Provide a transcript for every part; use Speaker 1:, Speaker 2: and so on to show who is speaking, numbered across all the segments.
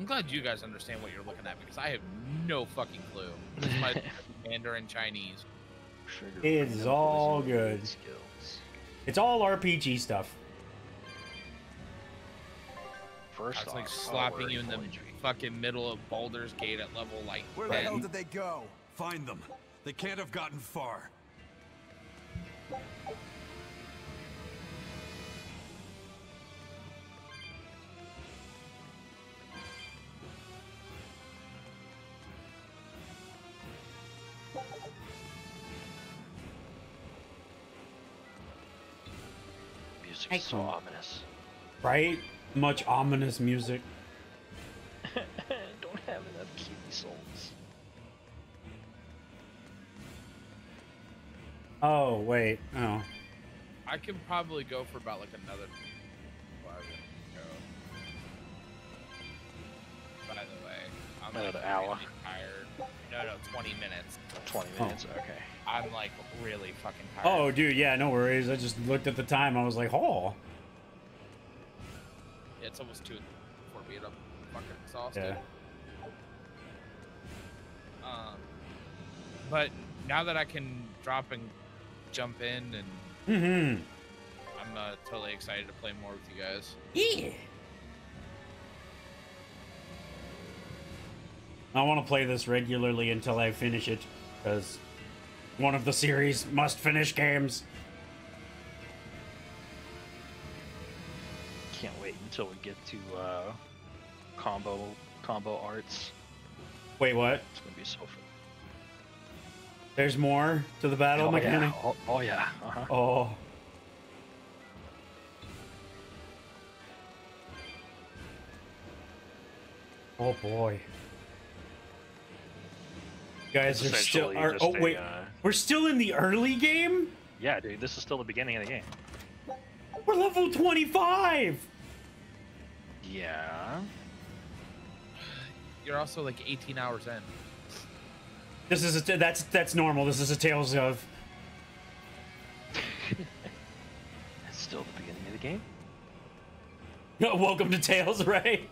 Speaker 1: glad you guys understand what you're looking at because I have no fucking clue. This is my Mandarin Chinese.
Speaker 2: It's all good.
Speaker 3: Skills.
Speaker 2: It's all RPG stuff.
Speaker 3: First
Speaker 1: It's
Speaker 3: off,
Speaker 1: like slapping you in the
Speaker 3: poetry.
Speaker 1: fucking middle of Baldur's Gate at level like
Speaker 4: Where the
Speaker 1: 10.
Speaker 4: hell did they go? Find them. They can't have gotten far.
Speaker 3: Music is so ominous.
Speaker 2: Right? Much ominous music.
Speaker 3: Don't have enough cutie souls.
Speaker 2: Oh, wait. Oh.
Speaker 1: I can probably go for about like another. By the way, I'm
Speaker 3: Another
Speaker 1: like
Speaker 3: hour.
Speaker 1: really tired. No, 20 minutes.
Speaker 3: 20 minutes, okay.
Speaker 1: I'm like really fucking tired.
Speaker 2: Oh, dude, yeah, no worries. I just looked at the time. I was like, oh.
Speaker 1: Yeah, it's almost 2 before we get up. Fucking exhausted.
Speaker 2: Yeah.
Speaker 1: But now that I can drop and jump in, and
Speaker 2: Mm-hmm.
Speaker 1: I'm totally excited to play more with you guys.
Speaker 2: Yeah. I want to play this regularly until I finish it, because one of the series must-finish games.
Speaker 3: Can't wait until we get to combo arts.
Speaker 2: Wait, what?
Speaker 3: It's gonna be so fun.
Speaker 2: There's more to the battle mechanic?
Speaker 3: Yeah. Oh yeah. Uh-huh.
Speaker 2: Oh. Oh boy. You guys
Speaker 3: It's
Speaker 2: are still.
Speaker 3: essentially just
Speaker 2: Oh wait,
Speaker 3: a,
Speaker 2: we're still in the early game.
Speaker 3: yeah, dude, this is still the beginning of the game.
Speaker 2: We're level 25.
Speaker 3: Yeah.
Speaker 1: You're also like 18 hours in.
Speaker 2: This is that's normal. This is a Tales of.
Speaker 3: It's still the beginning of the game.
Speaker 2: Welcome to Tales, right?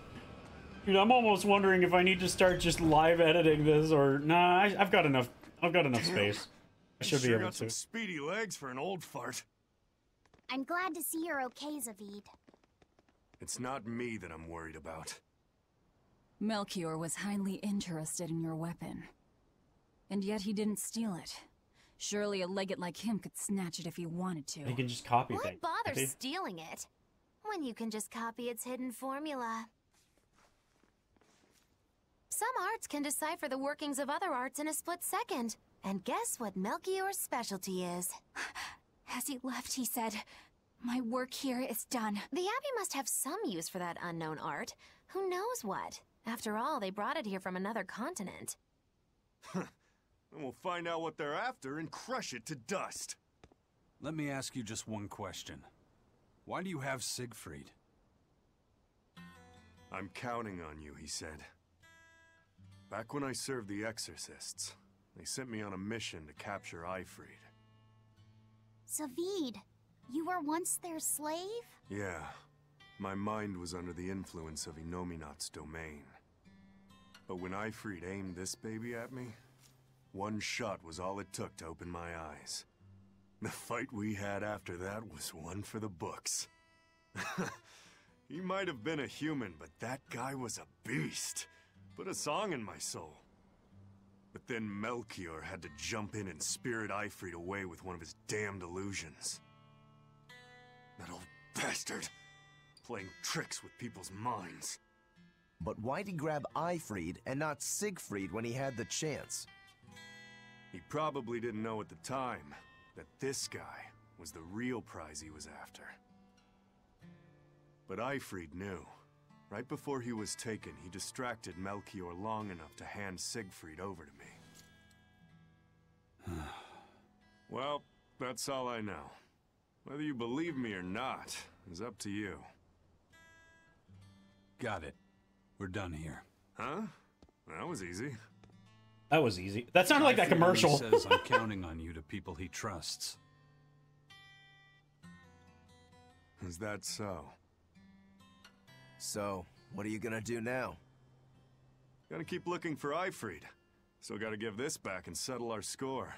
Speaker 2: Dude, I'm almost wondering if I need to start just live editing this or nah. I've got enough. I've got enough space. I should be
Speaker 4: Sure
Speaker 2: able
Speaker 4: got some
Speaker 2: to.
Speaker 4: speedy legs for an old fart.
Speaker 5: I'm glad to see you're okay, Zavid.
Speaker 4: It's not me that I'm worried about.
Speaker 6: Melchior was highly interested in your weapon. And yet he didn't steal it. Surely a legate like him could snatch it if he wanted to.
Speaker 2: He can just copy
Speaker 5: Why
Speaker 2: things.
Speaker 5: bother
Speaker 2: See?
Speaker 5: stealing it when you can just copy its hidden formula? Some arts can decipher the workings of other arts in a split second. And guess what Melchior's specialty is?
Speaker 6: As he left, he said, "My work here is done."
Speaker 5: The Abbey must have some use for that unknown art. Who knows what? After all, they brought it here from another continent.
Speaker 4: And we'll find out what they're after and crush it to dust.
Speaker 7: Let me ask you just one question. Why do you have Siegfried?
Speaker 4: I'm counting on you, he said. Back when I served the Exorcists, they sent me on a mission to capture Eifried.
Speaker 5: Zavid, you were once their slave?
Speaker 4: Yeah, my mind was under the influence of Inominat's domain. But when Eifried aimed this baby at me, one shot was all it took to open my eyes. The fight we had after that was one for the books. He might have been a human, but that guy was a beast. Put a song in my soul. But then Melchior had to jump in and spirit Eifried away with one of his damned illusions. That old bastard, playing tricks with people's minds.
Speaker 8: But why'd he grab Eifried and not Siegfried when he had the chance?
Speaker 4: He probably didn't know at the time that this guy was the real prize he was after. But Eifried knew. Right before he was taken, he distracted Melchior long enough to hand Siegfried over to me. Well, that's all I know. Whether you believe me or not is up to you.
Speaker 7: Got it. We're done here.
Speaker 4: Huh? That was easy.
Speaker 2: That was easy. That sounded like that commercial.
Speaker 7: He says I'm counting on you to people he trusts.
Speaker 4: Is that so?
Speaker 8: So, what are you gonna do now?
Speaker 4: Gotta keep looking for Ifried. Still gotta give this back and settle our score.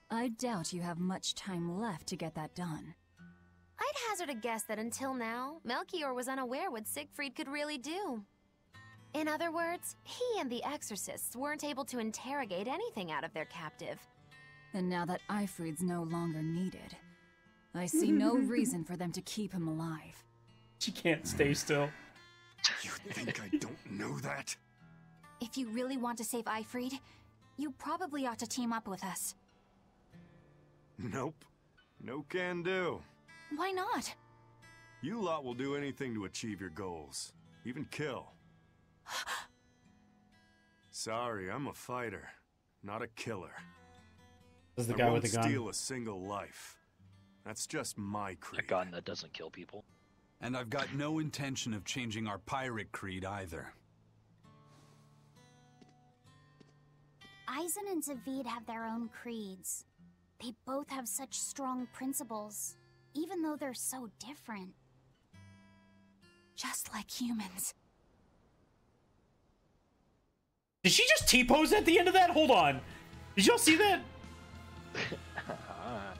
Speaker 6: I doubt you have much time left to get that done.
Speaker 5: I'd hazard a guess that until now, Melchior was unaware what Siegfried could really do. In other words, he and the exorcists weren't able to interrogate anything out of their captive.
Speaker 6: And now that Ifried's no longer needed, I see no reason for them to keep him alive.
Speaker 2: She can't stay still.
Speaker 4: You think I don't know that?
Speaker 9: If you really want to save Ifried, you probably ought to team up with us.
Speaker 4: Nope. No can do.
Speaker 9: Why not?
Speaker 4: You lot will do anything to achieve your goals. Even kill. Sorry, I'm a fighter, not a killer.
Speaker 2: This is the
Speaker 4: I
Speaker 2: guy
Speaker 4: won't
Speaker 2: with the gun.
Speaker 4: steal a single life. That's just my creed.
Speaker 3: A gun that doesn't kill people.
Speaker 7: And I've got no intention of changing our pirate creed either.
Speaker 10: Eisen and Zavid have their own creeds. They both have such strong principles, even though they're so different.
Speaker 9: Just like humans.
Speaker 2: Did she just T-pose at the end of that? Hold on. Did y'all see that?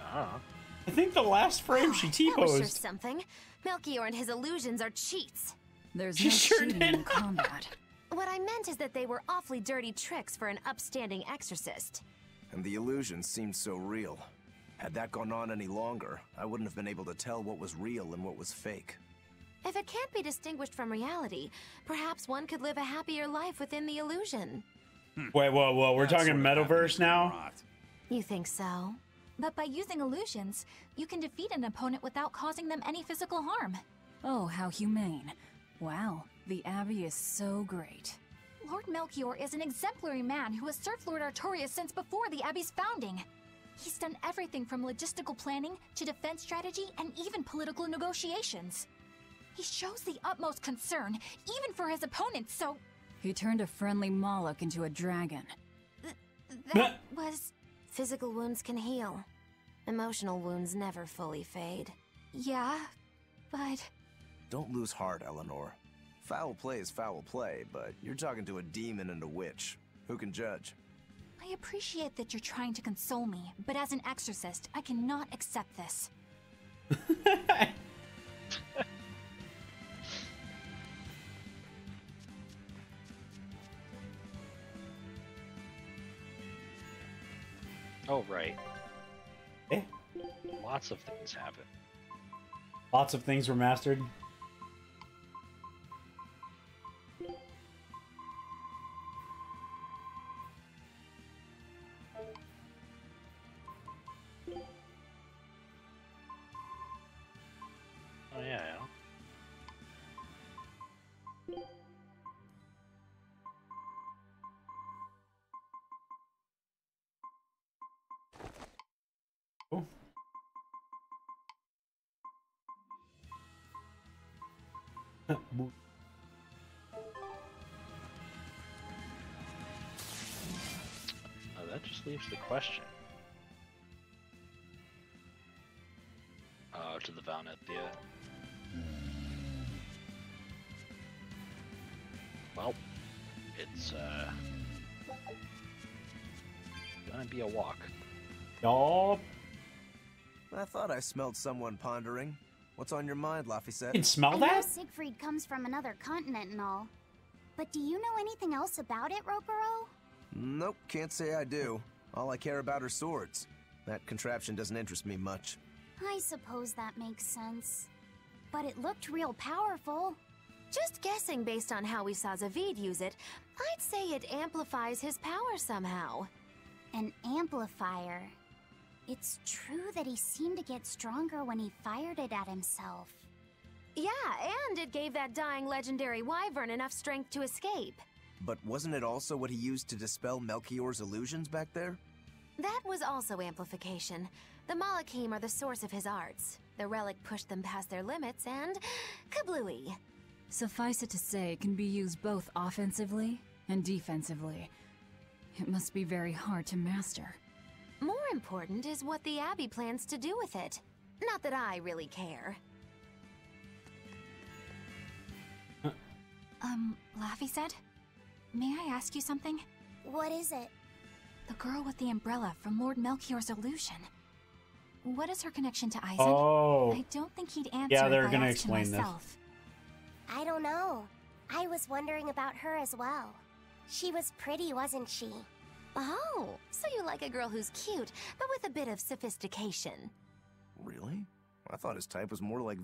Speaker 2: I think the last frame she
Speaker 5: That was sure
Speaker 2: T-posed.
Speaker 5: something. Melchior and his illusions are cheats.
Speaker 6: There's
Speaker 2: She
Speaker 6: no
Speaker 2: sure
Speaker 6: cheating
Speaker 2: did.
Speaker 6: in combat.
Speaker 5: What I meant is that they were awfully dirty tricks for an upstanding exorcist.
Speaker 8: And the illusions seemed so real. Had that gone on any longer, I wouldn't have been able to tell what was real and what was fake.
Speaker 5: If it can't be distinguished from reality, perhaps one could live a happier life within the illusion.
Speaker 2: Wait, whoa. We're
Speaker 7: That's
Speaker 2: talking
Speaker 7: sort of happening
Speaker 2: metaverse
Speaker 7: to me
Speaker 2: now?
Speaker 7: a lot.
Speaker 5: You think so?
Speaker 9: But by using illusions, you can defeat an opponent without causing them any physical harm.
Speaker 6: Oh, how humane. Wow, the Abbey is so great.
Speaker 9: Lord Melchior is an exemplary man who has served Lord Artorias since before the Abbey's founding. He's done everything from logistical planning to defense strategy and even political negotiations. He shows the utmost concern, even for his opponents, so...
Speaker 6: He turned a friendly Moloch into a dragon.
Speaker 5: That was... Physical wounds can heal. Emotional wounds never fully fade.
Speaker 9: Yeah, but...
Speaker 8: Don't lose heart, Eleanor. Foul play is foul play, but you're talking to a demon and a witch. Who can judge?
Speaker 9: I appreciate that you're trying to console me, but as an exorcist, I cannot accept this.
Speaker 3: Oh, right.
Speaker 2: Eh?
Speaker 3: Lots of things happen.
Speaker 2: Lots of things were mastered.
Speaker 3: Oh, yeah.
Speaker 2: Oh.
Speaker 3: Oh, that just leaves the question. Oh, to the Valnethia. Well, it's gonna be a walk.
Speaker 2: Y'all
Speaker 8: I thought I smelled someone pondering. What's on your mind, Laphicet?
Speaker 2: can smell
Speaker 10: I know
Speaker 2: that?
Speaker 10: Siegfried comes from another continent and all. But do you know anything else about it, Ropero?
Speaker 8: Nope, can't say I do. All I care about are swords. That contraption doesn't interest me much.
Speaker 10: I suppose that makes sense. But it looked real powerful.
Speaker 5: Just guessing based on how we saw Zavid use it, I'd say it amplifies his power somehow.
Speaker 10: An amplifier. It's true that he seemed to get stronger when he fired it at himself.
Speaker 5: Yeah, and it gave that dying legendary wyvern enough strength to escape.
Speaker 8: But wasn't it also what he used to dispel Melchior's illusions back there?
Speaker 5: That was also amplification. The Malachim are the source of his arts. The relic pushed them past their limits and... kablooey.
Speaker 6: Suffice it to say, it can be used both offensively and defensively. It must be very hard to master.
Speaker 5: More important is what the Abbey plans to do with it. Not that I really care.
Speaker 9: Laffy said? May I ask you something?
Speaker 10: What is it?
Speaker 9: The girl with the umbrella from Lord Melchior's illusion. What is her connection to Eisen?
Speaker 2: Oh.
Speaker 9: I don't think he'd answer
Speaker 2: Yeah,
Speaker 9: if
Speaker 2: they're
Speaker 9: I
Speaker 2: gonna
Speaker 9: asked him
Speaker 2: explain this.
Speaker 9: myself.
Speaker 10: I don't know. I was wondering about her as well. She was pretty, wasn't she?
Speaker 5: Oh, so you like a girl who's cute, but with a bit of sophistication.
Speaker 8: Really? I thought his type was more like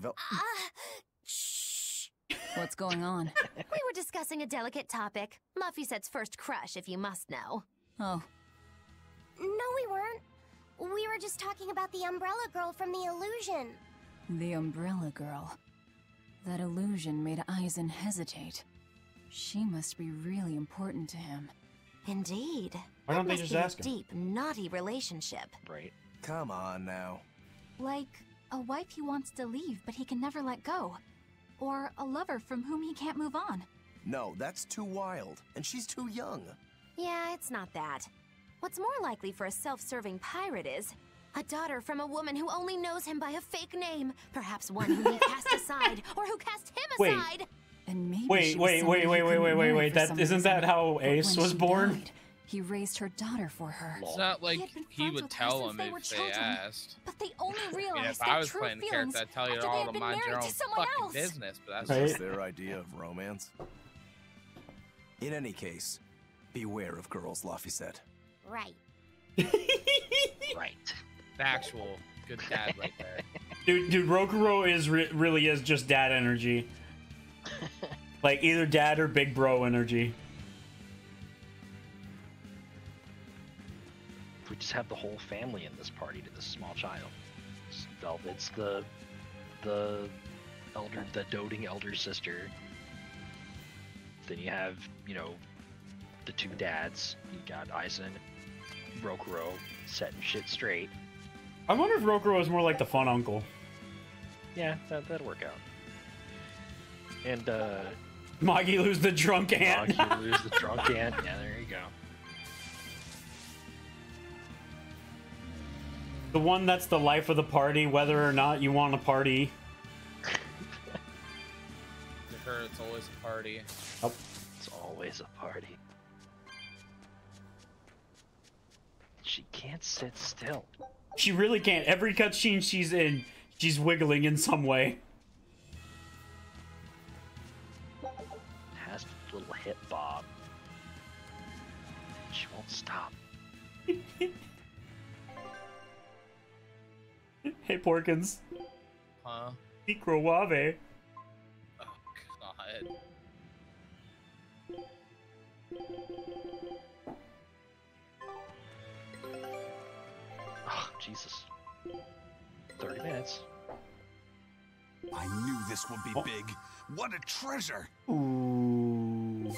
Speaker 10: Shh.
Speaker 6: What's going on?
Speaker 5: We were discussing a delicate topic. Laffysette's first crush, if you must know.
Speaker 6: Oh,
Speaker 10: No, we weren't. We were just talking about the umbrella girl from the illusion.
Speaker 6: the umbrella girl. That illusion made Eisen hesitate. She must be really important to him.
Speaker 5: Indeed.
Speaker 2: Why don't
Speaker 5: That
Speaker 2: they
Speaker 5: must
Speaker 2: just
Speaker 5: be a
Speaker 2: ask him?
Speaker 5: deep, naughty relationship.
Speaker 3: Right.
Speaker 8: Come on now.
Speaker 9: Like, a wife he wants to leave but he can never let go. Or a lover from whom he can't move on.
Speaker 8: No, that's too wild. And she's too young.
Speaker 5: Yeah, it's not that. What's more likely for a self-serving pirate is a daughter from a woman who only knows him by a fake name. Perhaps one whom he cast aside, or who cast him
Speaker 2: Wait.
Speaker 5: aside.
Speaker 6: And maybe
Speaker 2: Wait,
Speaker 6: she was
Speaker 2: wait,
Speaker 6: somebody
Speaker 2: wait,
Speaker 6: he
Speaker 2: wait,
Speaker 6: couldn't
Speaker 2: wait, wait,
Speaker 6: marry
Speaker 2: wait.
Speaker 6: for
Speaker 2: That
Speaker 6: some
Speaker 2: isn't that
Speaker 6: reason.
Speaker 2: how
Speaker 6: But
Speaker 2: Ace
Speaker 6: when
Speaker 2: was
Speaker 6: she
Speaker 2: born?
Speaker 6: died, he raised her daughter for her.
Speaker 1: It's not like
Speaker 9: He had been
Speaker 1: he
Speaker 9: friends
Speaker 1: would
Speaker 9: with her
Speaker 1: tell
Speaker 9: since
Speaker 1: them
Speaker 9: they were
Speaker 1: if they
Speaker 9: children.
Speaker 1: asked.
Speaker 9: But they only
Speaker 1: I mean,
Speaker 9: realized
Speaker 1: if I
Speaker 9: their
Speaker 1: was
Speaker 9: true
Speaker 1: playing the
Speaker 9: feelings
Speaker 1: character, I'd tell you
Speaker 9: after
Speaker 1: to
Speaker 9: they
Speaker 1: all
Speaker 9: had
Speaker 1: to
Speaker 9: been
Speaker 1: mind your
Speaker 9: married
Speaker 1: own
Speaker 9: to someone
Speaker 1: fucking
Speaker 9: else.
Speaker 1: business, but that's
Speaker 2: Right.
Speaker 8: That's their idea of romance. In any case, beware of girls, Laffy said.
Speaker 10: Right.
Speaker 3: Right.
Speaker 1: factual. Good dad right there.
Speaker 2: Dude, Rokuro is really is just dad energy. Like either dad or big bro energy.
Speaker 3: We just have the whole family in this party to this small child. Velvet's the doting elder sister. Then you have, the two dads. You got Eisen, Rokuro, setting shit straight.
Speaker 2: I wonder if Rokuro is more like the fun uncle.
Speaker 3: Yeah, that'll work out. And
Speaker 2: Magilu's the drunk aunt.
Speaker 3: Magilu's the drunk aunt. Yeah, there you go.
Speaker 2: The one that's the life of the party, whether or not you want to party.
Speaker 1: To her, it's always a party.
Speaker 2: Oh.
Speaker 3: It's always a party. She can't sit still.
Speaker 2: She really can't. Every cutscene she's in, she's wiggling in some way.
Speaker 3: Has a little hip bob. She won't stop.
Speaker 2: Hey, Porkins.
Speaker 1: Huh?
Speaker 2: Microwave.
Speaker 1: Oh, God.
Speaker 3: Oh, Jesus. 30 minutes.
Speaker 7: I knew this would be big. What a treasure!
Speaker 2: Ooh.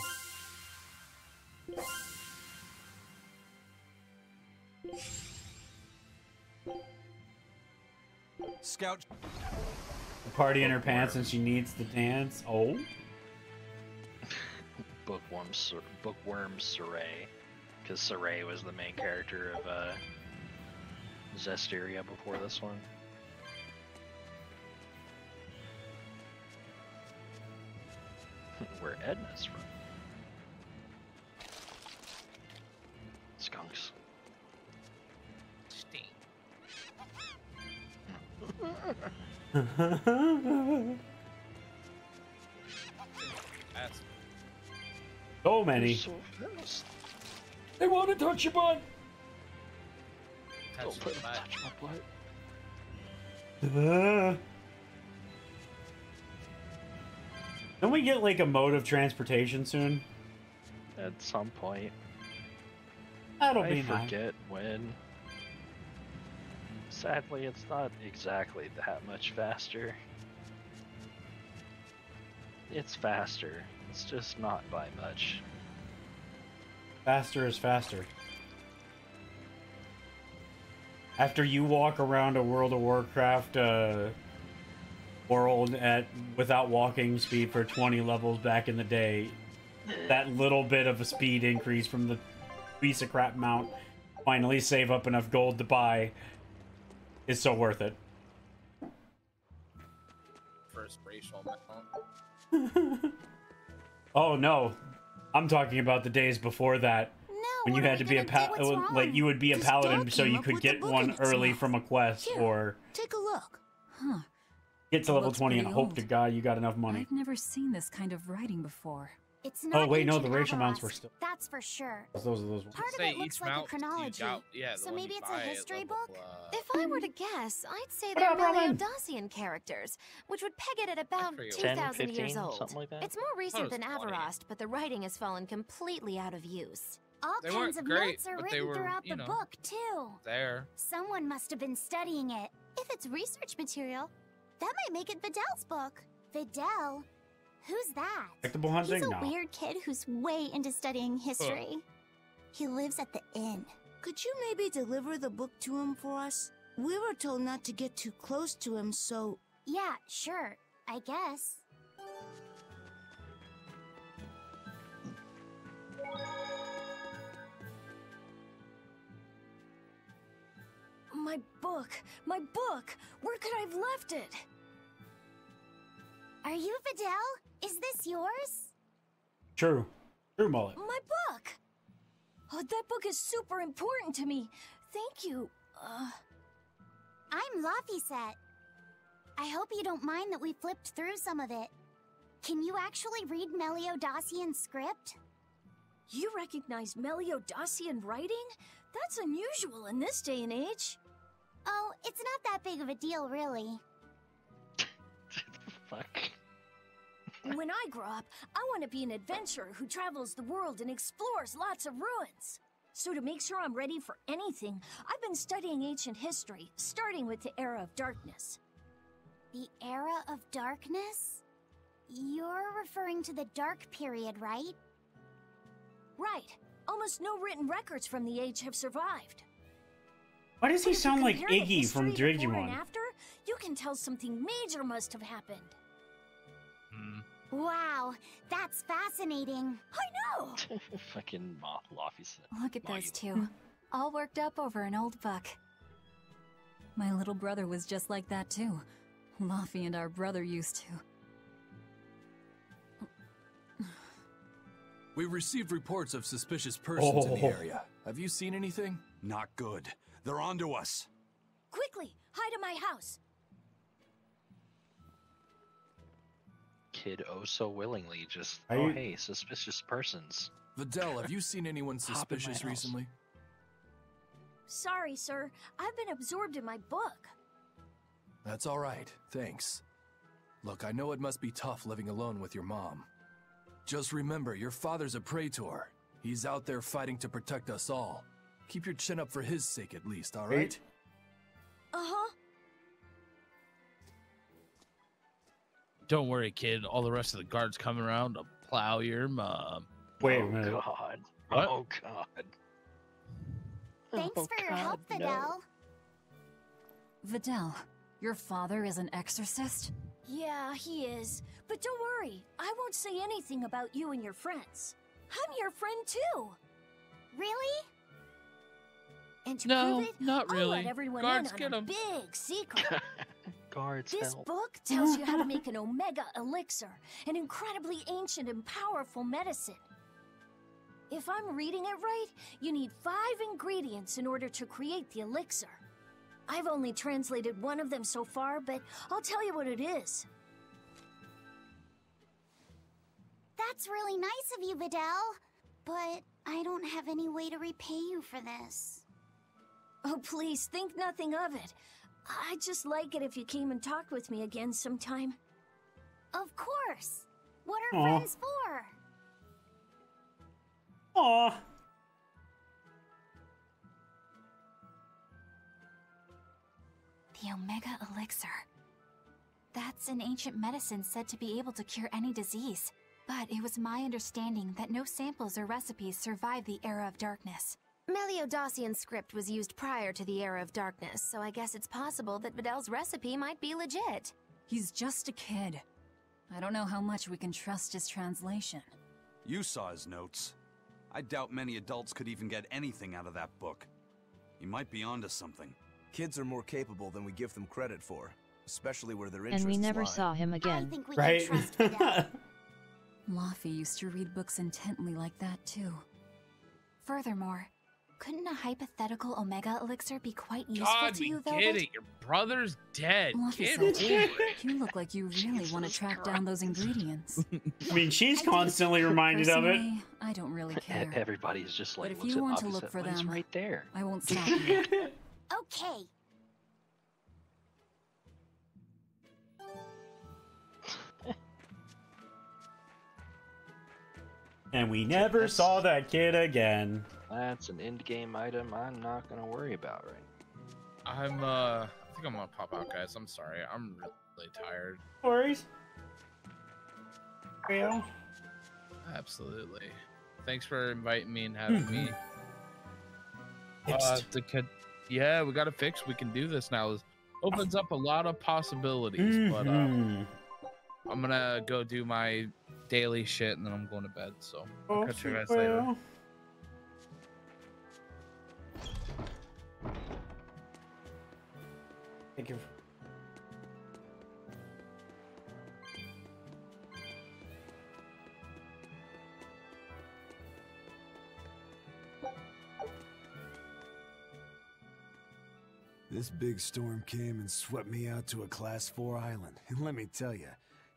Speaker 7: Scout.
Speaker 2: Party in her pants and she needs to dance. Oh.
Speaker 3: Bookworm Saray. Because Saray was the main character of Zestiria before this one. Where Edna's from. Skunks.
Speaker 1: Stink. That's
Speaker 2: So many.
Speaker 3: So fast.
Speaker 2: They want to touch your butt.
Speaker 3: Don't put touch my butt.
Speaker 2: Can we get like a mode of transportation soon?
Speaker 3: At some point.
Speaker 2: That'll
Speaker 3: I
Speaker 2: be nice.
Speaker 3: forget when. Sadly, it's not exactly that much faster. It's faster. It's just not by much.
Speaker 2: Faster is faster. After you walk around a World of Warcraft world without walking speed for 20 levels back in the day, that little bit of a speed increase from the piece of crap mount, finally save up enough gold to buy, is so worth it.
Speaker 1: first racial mount.
Speaker 2: Oh no, I'm talking about the days before that.
Speaker 10: No,
Speaker 2: When you
Speaker 10: what are
Speaker 2: had to
Speaker 10: we
Speaker 2: be a
Speaker 10: gonna do? What's
Speaker 2: like
Speaker 10: wrong?
Speaker 2: you would be a
Speaker 11: This
Speaker 2: paladin
Speaker 11: dog
Speaker 2: so
Speaker 11: came
Speaker 2: you
Speaker 11: up
Speaker 2: could
Speaker 11: with the
Speaker 2: get
Speaker 11: book
Speaker 2: one
Speaker 11: in its
Speaker 2: early
Speaker 11: mouth.
Speaker 2: from a quest
Speaker 11: Here.
Speaker 2: or
Speaker 11: Take a look.
Speaker 6: Huh.
Speaker 2: get to
Speaker 6: It
Speaker 2: level
Speaker 6: looks
Speaker 2: 20 and
Speaker 6: pretty
Speaker 2: hope
Speaker 6: old.
Speaker 2: to God you got enough money.
Speaker 6: I've never seen this kind of writing before.
Speaker 10: It's not
Speaker 2: Oh wait, no, the
Speaker 10: ancient
Speaker 2: racial mounts were
Speaker 10: Avarost,
Speaker 2: still.
Speaker 10: That's for sure.
Speaker 2: Those are those ones.
Speaker 10: Part of
Speaker 1: Say
Speaker 10: it looks
Speaker 1: each
Speaker 10: like a
Speaker 1: mount you
Speaker 10: chronology.
Speaker 1: got- yeah, the
Speaker 10: So
Speaker 1: one
Speaker 10: maybe
Speaker 1: you
Speaker 10: it's a
Speaker 1: buy at
Speaker 10: history
Speaker 1: level,
Speaker 10: book?
Speaker 5: If I were to guess, I'd say
Speaker 2: What
Speaker 5: they're
Speaker 2: up, Roman?
Speaker 5: Meliodosian characters, which would peg it at about
Speaker 1: for you.
Speaker 5: 2,000 years
Speaker 3: 10,
Speaker 5: old.
Speaker 3: something like that?
Speaker 5: It's more recent
Speaker 1: was
Speaker 5: than
Speaker 1: 20.
Speaker 5: Avarost, but the writing has fallen completely out of use.
Speaker 10: All
Speaker 1: They
Speaker 10: kinds
Speaker 1: weren't
Speaker 10: of
Speaker 1: great,
Speaker 10: notes are
Speaker 1: but they
Speaker 10: written
Speaker 1: were,
Speaker 10: throughout
Speaker 1: you
Speaker 10: the
Speaker 1: know.
Speaker 10: book, too.
Speaker 1: There.
Speaker 10: Someone must have been studying it. If it's research material, that might make it Videl's book. Videl? Who's that?
Speaker 2: Collectible hunting?
Speaker 10: He's a
Speaker 2: No.
Speaker 10: weird kid who's way into studying history. He lives at the inn.
Speaker 11: Could you maybe deliver the book to him for us? We were told not to get too close to him, so...
Speaker 10: Yeah, sure. I guess.
Speaker 9: My book! My book! Where could I have left it?
Speaker 10: Are you Videl? Is this yours?
Speaker 2: True. True mullet.
Speaker 9: My book! Oh, that book is super important to me. Thank you.
Speaker 10: I'm Laphicet. I hope you don't mind that we flipped through some of it. Can you actually read Meliodosian script?
Speaker 9: You recognize Meliodosian writing? That's unusual in this day and age.
Speaker 10: Oh, it's not that big of a deal, really.
Speaker 3: Fuck.
Speaker 9: When I grow up, I want to be an adventurer who travels the world and explores lots of ruins. So to make sure I'm ready for anything, I've been studying ancient history, starting with the Era of Darkness.
Speaker 10: The Era of Darkness? You're referring to the Dark Period, right?
Speaker 9: Right. Almost no written records from the age have survived.
Speaker 2: Why does he
Speaker 9: But if you
Speaker 2: sound like
Speaker 9: compare the
Speaker 2: Iggy from
Speaker 9: history before and
Speaker 2: Digimon?
Speaker 9: after, you can tell something major must have happened.
Speaker 10: Wow, that's fascinating.
Speaker 9: I know!
Speaker 3: Fucking Laffy.
Speaker 6: Look at those two, all worked up over an old book. My little brother was just like that too. Laffy and our brother used to.
Speaker 7: We received reports of suspicious persons in the
Speaker 2: Oh.
Speaker 7: area. Have you seen anything? Not good. They're onto us.
Speaker 9: Quickly, hide in my house.
Speaker 3: Kid oh so willingly just,
Speaker 2: Are
Speaker 3: oh
Speaker 2: you-
Speaker 3: hey, suspicious persons.
Speaker 7: Videl, have you seen anyone
Speaker 3: Hop in my
Speaker 7: suspicious
Speaker 3: house.
Speaker 7: recently?
Speaker 9: Sorry, sir. I've been absorbed in my book.
Speaker 7: That's all right, thanks. Look, I know it must be tough living alone with your mom. Just remember, your father's a praetor. He's out there fighting to protect us all. Keep your chin up for his sake at least, all right?
Speaker 2: Right?
Speaker 9: Uh-huh.
Speaker 1: Don't worry, kid. All the rest of the guards coming around to plow your mom.
Speaker 2: Wait a
Speaker 3: Oh
Speaker 2: minute.
Speaker 3: god.
Speaker 1: What?
Speaker 3: Oh god.
Speaker 10: Thanks
Speaker 3: Oh,
Speaker 10: for your
Speaker 3: God,
Speaker 10: help,
Speaker 3: no.
Speaker 10: Videl.
Speaker 6: Videl, your father is an exorcist?
Speaker 9: Yeah, he is. But don't worry. I won't say anything about you and your friends. I'm your friend too.
Speaker 10: Really?
Speaker 9: And to
Speaker 1: No,
Speaker 9: prove it,
Speaker 1: not
Speaker 9: I'll
Speaker 1: really.
Speaker 9: let everyone
Speaker 1: Guards,
Speaker 9: in
Speaker 1: get
Speaker 9: on a
Speaker 1: 'em.
Speaker 9: big secret.
Speaker 3: Guards
Speaker 9: This
Speaker 3: help.
Speaker 9: book tells you how to make an Omega Elixir, an incredibly ancient and powerful medicine. If I'm reading it right, you need 5 ingredients in order to create the elixir. I've only translated one of them so far, but I'll tell you what it is.
Speaker 10: That's really nice of you, Videl. But I don't have any way to repay you for this.
Speaker 9: Oh, please, think nothing of it. I'd just like it if you came and talked with me again sometime.
Speaker 10: Of course. What are
Speaker 2: Aw.
Speaker 10: friends for?
Speaker 2: Aw.
Speaker 5: The Omega Elixir. That's an ancient medicine said to be able to cure any disease. But it was my understanding that no samples or recipes survived the Era of Darkness. Meliodosian script was used prior to the Era of Darkness, so I guess it's possible that Videl's recipe might be legit.
Speaker 6: He's just a kid. I don't know how much we can trust his translation.
Speaker 12: You saw his notes. I doubt many adults could even get anything out of that book. He might be onto something.
Speaker 8: Kids are more capable than we give them credit for, especially where their
Speaker 13: And
Speaker 8: interests
Speaker 13: we never
Speaker 8: lie.
Speaker 13: saw him
Speaker 10: I
Speaker 13: again.
Speaker 10: think we
Speaker 2: Right?
Speaker 10: can trust Videl.
Speaker 6: Laffy used to read books intently like that, too.
Speaker 9: Furthermore, couldn't a hypothetical Omega elixir be quite useful
Speaker 1: God,
Speaker 9: to
Speaker 1: we
Speaker 9: you,
Speaker 1: get
Speaker 9: Velvet?
Speaker 1: it. Your brother's dead.
Speaker 6: Laffy
Speaker 1: Get
Speaker 6: said,
Speaker 1: over it.
Speaker 6: you look like you really want to track down those ingredients.
Speaker 2: I mean, she's constantly reminded of it.
Speaker 6: Personally, I don't really care.
Speaker 3: Everybody's just like,
Speaker 6: But if
Speaker 3: looks
Speaker 6: you
Speaker 3: at
Speaker 6: want to
Speaker 3: Laffy,
Speaker 6: look
Speaker 3: said,
Speaker 6: for
Speaker 3: "Well, he's
Speaker 6: them,
Speaker 3: right there."
Speaker 6: I won't stop you.
Speaker 10: Okay.
Speaker 2: And we never saw that kid again.
Speaker 3: That's an end-game item I'm not gonna worry about right
Speaker 1: I think I'm gonna pop out, guys. I'm sorry. I'm really tired.
Speaker 2: No worries. Real.
Speaker 1: Absolutely. Thanks for inviting me and having me.
Speaker 2: Fixed.
Speaker 1: Yeah, we got it fixed. We can do this now. It opens up a lot of possibilities, but I'm gonna go do my daily shit and then I'm going to bed. So I'll catch you guys later.
Speaker 2: Thank you.
Speaker 4: This big storm came and swept me out to a Class 4 island, and let me tell you,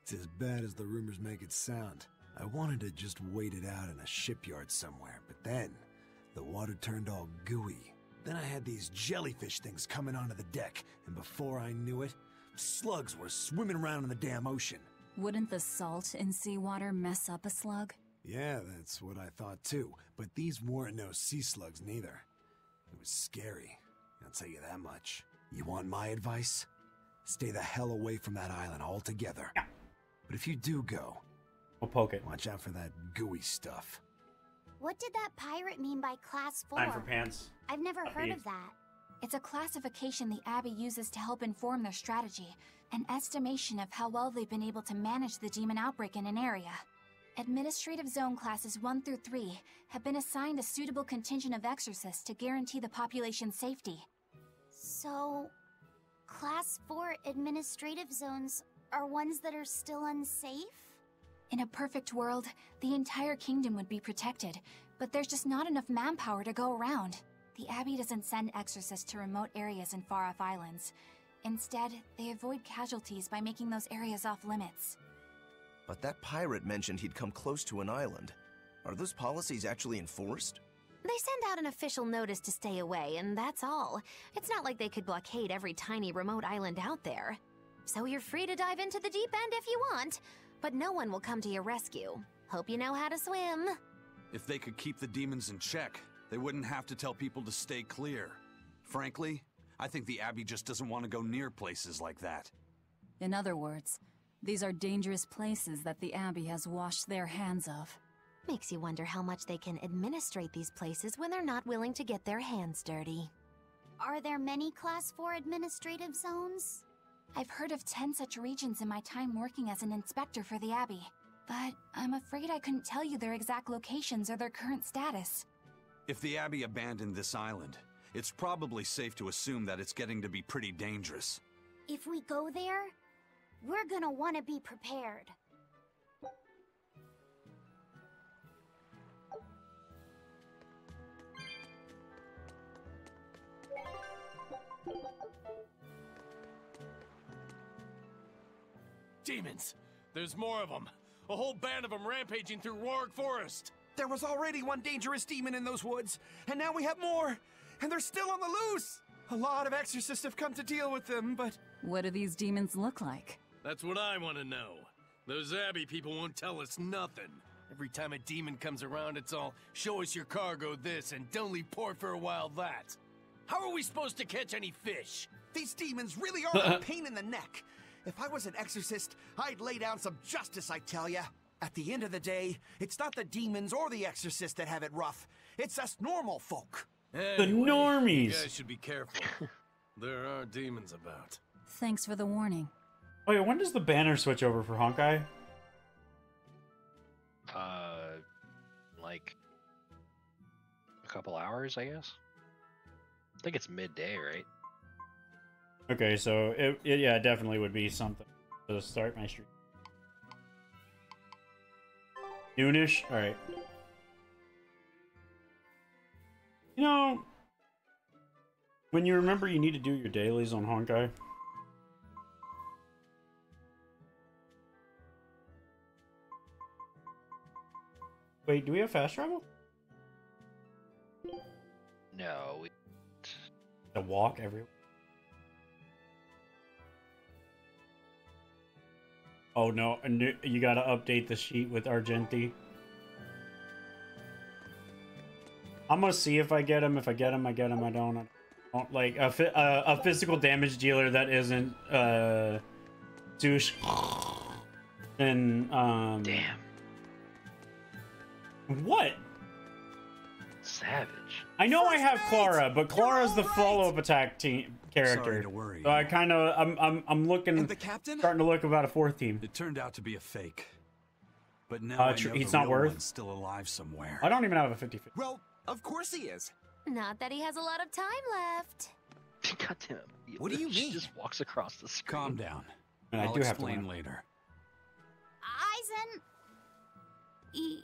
Speaker 4: it's as bad as the rumors make it sound. I wanted to just wait it out in a shipyard somewhere, but then the water turned all gooey. Then I had these jellyfish things coming onto the deck, and before I knew it, slugs were swimming around in the damn ocean.
Speaker 6: Wouldn't the salt in seawater mess up a slug?
Speaker 4: Yeah, that's what I thought too, but these weren't no sea slugs neither. It was scary, I'll tell you that much. You want my advice? Stay the hell away from that island altogether.
Speaker 2: Yeah.
Speaker 4: But if you do go,
Speaker 2: We'll poke it.
Speaker 4: watch out for that gooey stuff.
Speaker 10: What did that pirate mean by Class 4?
Speaker 2: Time for pants.
Speaker 10: I've never heard
Speaker 2: Puppy.
Speaker 10: of that.
Speaker 9: It's a classification the Abbey uses to help inform their strategy, an estimation of how well they've been able to manage the demon outbreak in an area. Administrative Zone Classes 1 through 3 have been assigned a suitable contingent of exorcists to guarantee the population's safety.
Speaker 10: So, Class 4 administrative zones are ones that are still unsafe?
Speaker 9: In a perfect world, the entire kingdom would be protected, but there's just not enough manpower to go around. The Abbey doesn't send exorcists to remote areas and far-off islands. Instead, they avoid casualties by making those areas off-limits.
Speaker 8: But that pirate mentioned he'd come close to an island. Are those policies actually enforced?
Speaker 5: They send out an official notice to stay away, and that's all. It's not like they could blockade every tiny remote island out there. So you're free to dive into the deep end if you want, but no one will come to your rescue. Hope you know how to swim.
Speaker 12: If they could keep the demons in check, they wouldn't have to tell people to stay clear. Frankly, I think the Abbey just doesn't want to go near places like that.
Speaker 6: In other words, these are dangerous places that the Abbey has washed their hands of.
Speaker 5: Makes you wonder how much they can administrate these places when they're not willing to get their hands dirty.
Speaker 10: Are there many Class 4 administrative zones?
Speaker 9: I've heard of 10 such regions in my time working as an inspector for the Abbey, but I'm afraid I couldn't tell you their exact locations or their current status.
Speaker 12: If the Abbey abandoned this island, it's probably safe to assume that it's getting to be pretty dangerous.
Speaker 10: If we go there, we're gonna want to be prepared.
Speaker 13: Demons! There's more of them! A whole band of them rampaging through Roark Forest!
Speaker 14: There was already one dangerous demon in those woods, and now we have more! And they're still on the loose! A lot of exorcists have come to deal with them, but...
Speaker 6: What do these demons look like?
Speaker 13: That's what I want to know. Those Abbey people won't tell us nothing. Every time a demon comes around, it's all, show us your cargo this, and don't leave port for a while that. How are we supposed to catch any fish?
Speaker 14: These demons really are a pain in the neck! If I was an exorcist, I'd lay down some justice, I tell ya. At the end of the day, it's not the demons or the exorcists that have it rough. It's us normal folk.
Speaker 13: Anyway,
Speaker 2: normies.
Speaker 13: You guys should be careful. There are demons about.
Speaker 6: Thanks for the warning.
Speaker 2: Oh yeah, when does the banner switch over for Honkai?
Speaker 3: Like a couple hours, I guess. I think it's midday, right?
Speaker 2: Okay, so it yeah, it definitely would be something to start my stream. Noonish? Alright. You know, when you remember you need to do your dailies on Honkai. Wait, do we have fast travel?
Speaker 3: No, we...
Speaker 2: To walk everywhere? Oh no, you gotta update the sheet with Argenti. I'm gonna see if I get him. If I get him, I get him. I don't like a physical damage dealer that isn't douche. Then
Speaker 3: damn.
Speaker 2: What?
Speaker 3: Savage.
Speaker 2: I know I have Clara, but Clara's the follow-up attack team character.
Speaker 12: Sorry to worry.
Speaker 2: So I kind of I'm looking.
Speaker 12: And the captain?
Speaker 2: Starting to look about a fourth team.
Speaker 12: It turned out to be a fake. But now I know
Speaker 2: he's
Speaker 12: the
Speaker 2: not
Speaker 12: real
Speaker 2: worth.
Speaker 12: one's still alive somewhere.
Speaker 2: I don't even have a 50-50.
Speaker 14: Well, of course he is.
Speaker 5: Not that he has a lot of time left.
Speaker 3: God damn.
Speaker 14: What do you
Speaker 3: She
Speaker 14: mean?
Speaker 3: just walks across the screen.
Speaker 12: Calm down.
Speaker 2: And
Speaker 12: I'll
Speaker 2: I do have to
Speaker 12: explain
Speaker 2: learn.
Speaker 12: later.
Speaker 10: Eisen,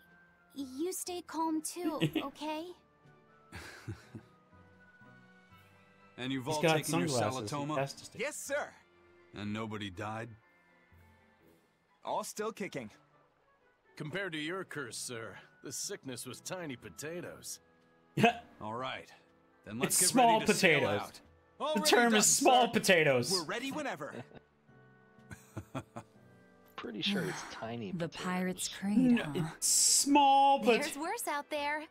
Speaker 10: you stay calm too, okay?
Speaker 12: And you've
Speaker 2: He's
Speaker 12: all
Speaker 2: got
Speaker 12: taken your
Speaker 2: sunglasses. He
Speaker 12: Salatoma?
Speaker 2: has to stay.
Speaker 14: Yes, sir.
Speaker 12: And nobody died?
Speaker 14: All still kicking.
Speaker 13: Compared to your curse, sir, this sickness was tiny potatoes.
Speaker 12: All right. Then let's
Speaker 2: It's
Speaker 12: get
Speaker 2: small
Speaker 12: ready to sail
Speaker 2: potatoes.
Speaker 12: out.
Speaker 2: The
Speaker 14: Already
Speaker 2: term
Speaker 14: done,
Speaker 2: is small
Speaker 14: sir.
Speaker 2: potatoes.
Speaker 14: We're ready whenever.
Speaker 3: Pretty sure it's tiny
Speaker 6: The
Speaker 3: potatoes.
Speaker 6: pirate's creed, huh?
Speaker 2: It's small, but
Speaker 5: There's worse out there.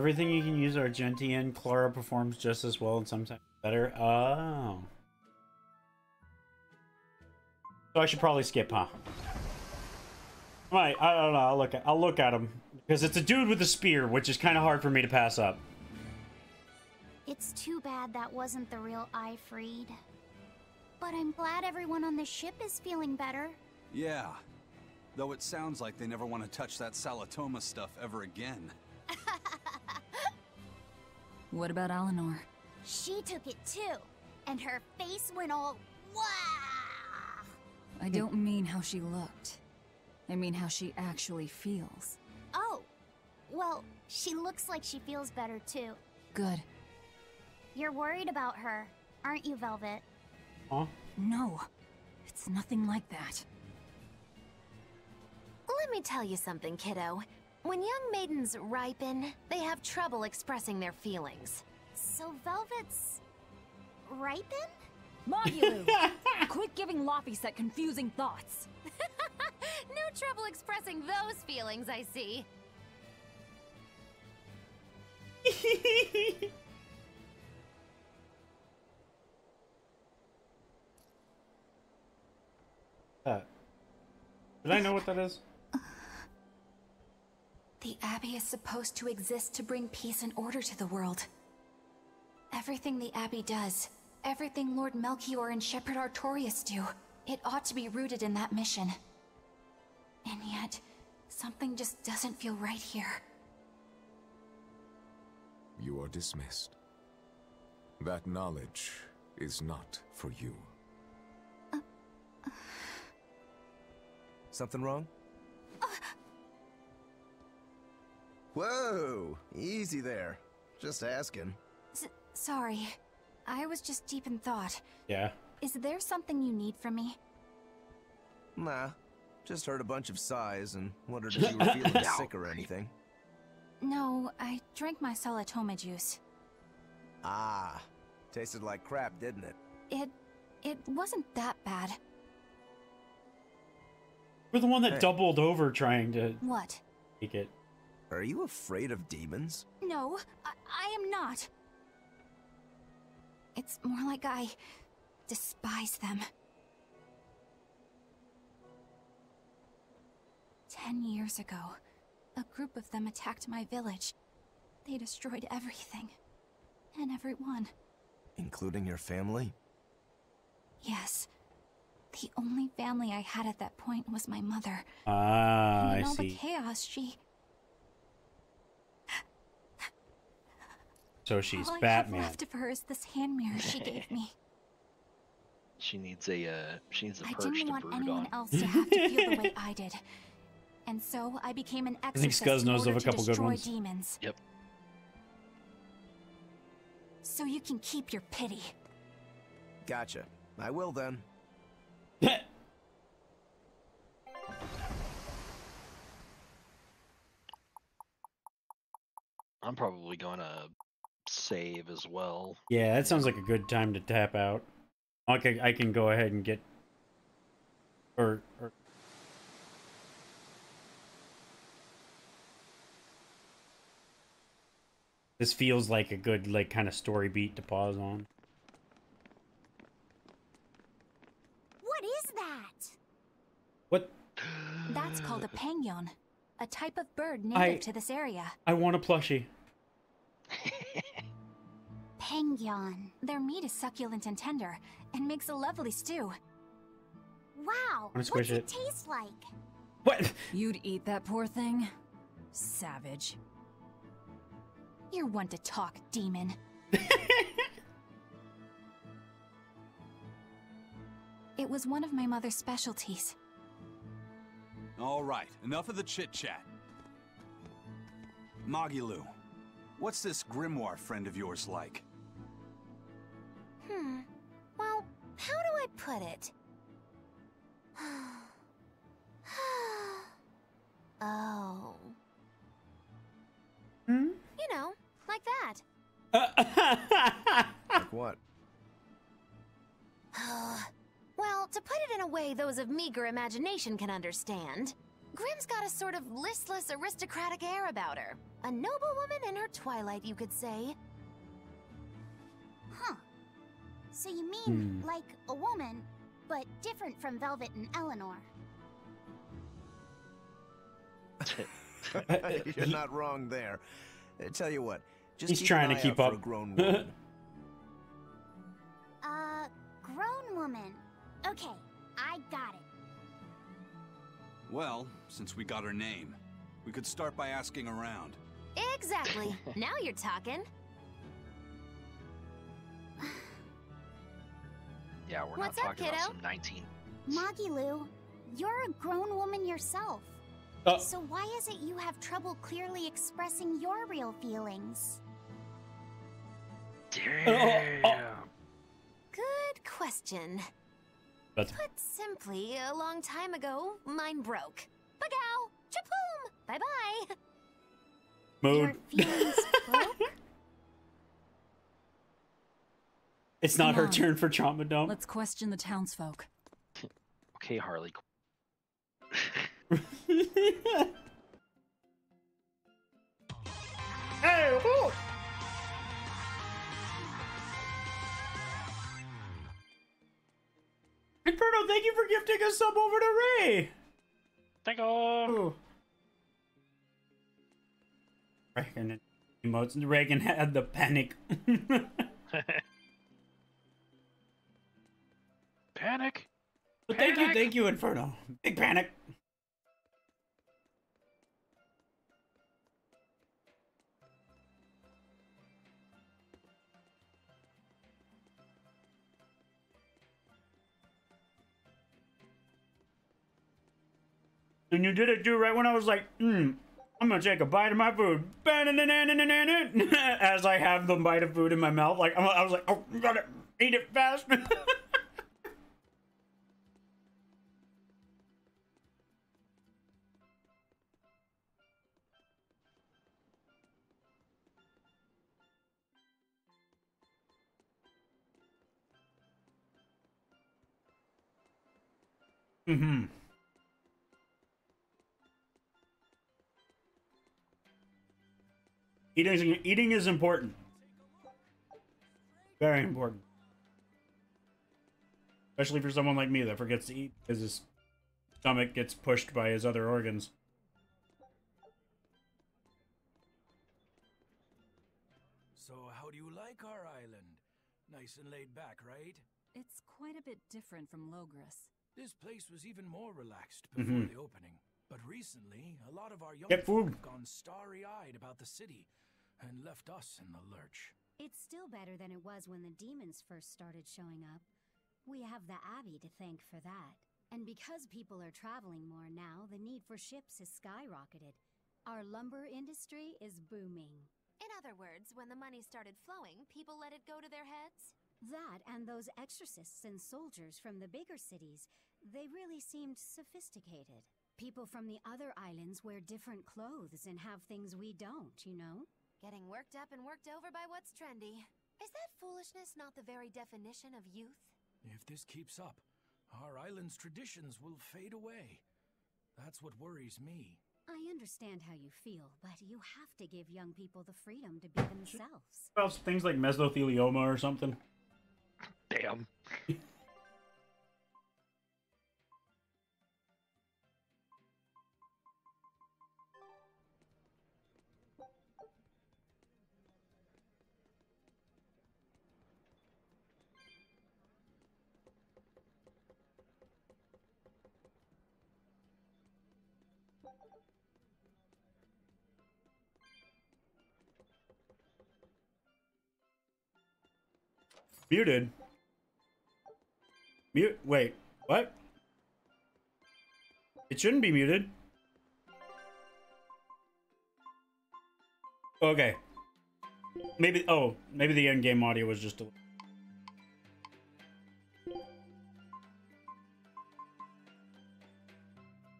Speaker 2: everything you can use Argenti in, Clara performs just as well and sometimes better. Oh. So I should probably skip, huh? Right, I don't know. I'll look at him because it's a dude with a spear, which is kind of hard for me to pass up.
Speaker 10: It's too bad that wasn't the real Ifreed. But I'm glad everyone on the ship is feeling better.
Speaker 12: Yeah. Though it sounds like they never want to touch that Salatoma stuff ever again.
Speaker 6: What about Eleanor?
Speaker 10: She took it too, and her face went all wow.
Speaker 6: I don't mean how she looked. I mean how she actually feels.
Speaker 10: Oh, well, she looks like she feels better too.
Speaker 6: Good.
Speaker 10: You're worried about her, aren't you, Velvet?
Speaker 2: Huh?
Speaker 6: No, it's nothing like that.
Speaker 5: Let me tell you something, kiddo. When young maidens ripen, they have trouble expressing their feelings.
Speaker 10: So Velvet's ripen?
Speaker 6: Mogulu! Quit giving Laphicet confusing thoughts.
Speaker 5: No trouble expressing those feelings, I see.
Speaker 2: Did I know what that is?
Speaker 9: The Abbey is supposed to exist to bring peace and order to the world. Everything the Abbey does, everything Lord Melchior and Shepherd Artorias do, it ought to be rooted in that mission. And yet, something just doesn't feel right here.
Speaker 15: You are dismissed. That knowledge is not for you.
Speaker 8: Something wrong? Whoa! Easy there. Just asking.
Speaker 9: Sorry. I was just deep in thought.
Speaker 2: Yeah.
Speaker 9: Is there something you need from me?
Speaker 8: Nah. Just heard a bunch of sighs and wondered if you were feeling sick or anything.
Speaker 9: No, I drank my Salatoma juice.
Speaker 8: Ah. Tasted like crap, didn't it?
Speaker 9: It wasn't that bad.
Speaker 2: We're the one that
Speaker 8: Hey.
Speaker 2: doubled over trying to
Speaker 9: What?
Speaker 2: take it.
Speaker 8: Are you afraid of demons?
Speaker 9: No, I am not. It's more like I despise them. 10 years ago, a group of them attacked my village. They destroyed everything. And everyone.
Speaker 8: Including your family?
Speaker 9: Yes. The only family I had at that point was my mother.
Speaker 2: Ah,
Speaker 9: and in
Speaker 2: I
Speaker 9: all
Speaker 2: see.
Speaker 9: the chaos, she...
Speaker 2: So she's
Speaker 9: all
Speaker 2: Batman.
Speaker 9: I have left of her is this hand mirror she gave me.
Speaker 3: She needs a
Speaker 9: I
Speaker 3: perch
Speaker 9: didn't
Speaker 3: to
Speaker 9: want
Speaker 3: brood
Speaker 9: anyone
Speaker 3: on.
Speaker 9: else to have to feel the way I did. And so I became an
Speaker 2: I think
Speaker 9: exorcist
Speaker 2: Scuzz
Speaker 9: in
Speaker 2: knows
Speaker 9: order
Speaker 2: of a
Speaker 9: to
Speaker 2: couple good
Speaker 9: destroy
Speaker 2: ones.
Speaker 9: demons.
Speaker 3: Yep.
Speaker 9: So you can keep your pity.
Speaker 8: Gotcha. I will then.
Speaker 3: I'm probably gonna save as well.
Speaker 2: Yeah, that sounds like a good time to tap out. Okay, I can go ahead and get... Or... This feels like a good, like, kind of story beat to pause on.
Speaker 10: What is that?
Speaker 2: What?
Speaker 9: That's called a penguin, a type of bird native to this area.
Speaker 2: I want a plushie.
Speaker 10: Penguin.
Speaker 9: Their meat is succulent and tender, and makes a lovely stew.
Speaker 10: Wow.
Speaker 2: Wanna squish
Speaker 10: What's
Speaker 2: it?
Speaker 10: it taste like?
Speaker 2: What?
Speaker 6: You'd eat that poor thing? Savage.
Speaker 9: You're one to talk, demon. It was one of my mother's specialties.
Speaker 12: All right, enough of the chit-chat. Magilu, what's this grimoire friend of yours like?
Speaker 5: Well, how do I put it? Oh. You know, like that.
Speaker 8: Like what?
Speaker 5: Well, to put it in a way those of meager imagination can understand, Grimm's got a sort of listless, aristocratic air about her. A noble woman in her twilight, you could say.
Speaker 10: Huh. So you mean like a woman, but different from Velvet and Eleanor.
Speaker 8: You're not wrong there. Tell you what, just
Speaker 2: He's
Speaker 8: keep
Speaker 2: trying
Speaker 8: an
Speaker 2: to
Speaker 8: eye
Speaker 2: keep
Speaker 8: out
Speaker 2: up.
Speaker 8: for a grown woman.
Speaker 10: Grown woman. Okay, I got it.
Speaker 12: Well, since we got her name, we could start by asking around.
Speaker 5: Exactly. Now you're talking.
Speaker 3: Yeah, we're
Speaker 5: What's
Speaker 3: not
Speaker 5: up,
Speaker 3: talking about
Speaker 5: kiddo?
Speaker 3: some 19.
Speaker 10: Magilu, you're a grown woman yourself. So why is it you have trouble clearly expressing your real feelings?
Speaker 3: Damn.
Speaker 5: Good question.
Speaker 2: That's...
Speaker 5: Put simply, a long time ago, mine broke. Bagow! Chapoom! Bye-bye!
Speaker 2: Mood.
Speaker 10: Your feelings broke?
Speaker 2: It's not her
Speaker 6: Come on.
Speaker 2: turn for trauma dump.
Speaker 6: Let's question the townsfolk.
Speaker 3: Okay, Harley.
Speaker 2: Hey, woo! Inferno, thank you for gifting a sub over to Ray.
Speaker 3: Thank you.
Speaker 2: Ooh. Reagan emotes. Reagan had the panic.
Speaker 3: Panic.
Speaker 2: But thank you, Inferno. Big panic. And you did it too, right when I was like, I'm gonna take a bite of my food. As I have the bite of food in my mouth, like I was like, oh, gotta eat it fast. Eating is important. Very important. Especially for someone like me that forgets to eat because his stomach gets pushed by his other organs.
Speaker 16: So how do you like our island? Nice and laid back, right?
Speaker 6: It's quite a bit different from Logris.
Speaker 16: This place was even more relaxed before the opening. But recently, a lot of our young
Speaker 2: Get
Speaker 16: people
Speaker 2: food.
Speaker 16: have gone starry-eyed about the city and left us in the lurch.
Speaker 17: It's still better than it was when the demons first started showing up. We have the Abbey to thank for that. And because people are traveling more now, the need for ships has skyrocketed. Our lumber industry is booming.
Speaker 5: In other words, when the money started flowing, people let it go to their heads?
Speaker 17: That and those exorcists and soldiers from the bigger cities, they really seemed sophisticated. People from the other islands wear different clothes and have things we don't, you know?
Speaker 5: Getting worked up and worked over by what's trendy. Is that foolishness not the very definition of youth?
Speaker 16: If this keeps up, our island's traditions will fade away. That's what worries me.
Speaker 17: I understand how you feel, but you have to give young people the freedom to be themselves.
Speaker 2: Well, things like mesothelioma or something.
Speaker 3: Damn.
Speaker 2: Muted. Mute. Wait. What? It shouldn't be muted. Okay. Maybe. Oh, maybe the in-game audio was just a.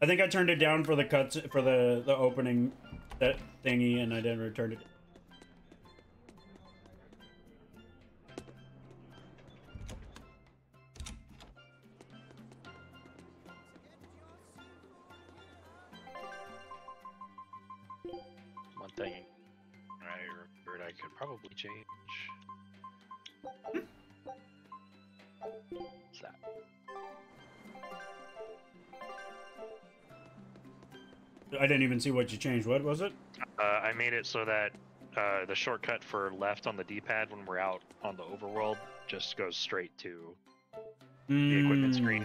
Speaker 2: I think I turned it down for the cuts for the opening that thingy, and I didn't return it.
Speaker 3: One thing I remembered I could probably change. What's that?
Speaker 2: I didn't even see what you changed. What was it?
Speaker 3: I made it so that the shortcut for left on the D-pad when we're out on the overworld just goes straight to the equipment screen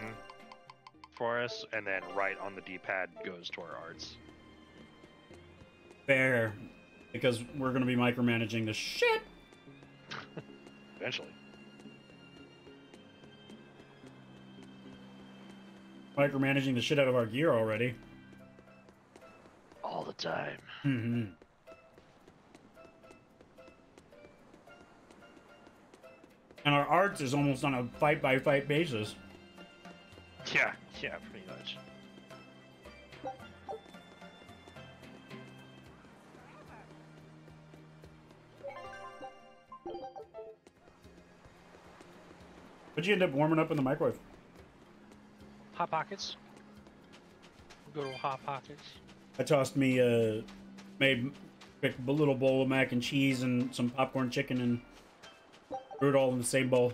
Speaker 3: for us, and then right on the D-pad goes to our arts.
Speaker 2: Fair. Because we're going to be micromanaging the shit.
Speaker 3: Eventually.
Speaker 2: Micromanaging the shit out of our gear already.
Speaker 3: All the time.
Speaker 2: Mm-hmm. And our arts is almost on a fight-by-fight basis.
Speaker 3: Yeah, pretty much.
Speaker 2: What'd you end up warming up in the microwave?
Speaker 3: Hot Pockets. Good old Hot Pockets.
Speaker 2: I tossed me made a little bowl of mac and cheese and some popcorn chicken and threw it all in the same bowl.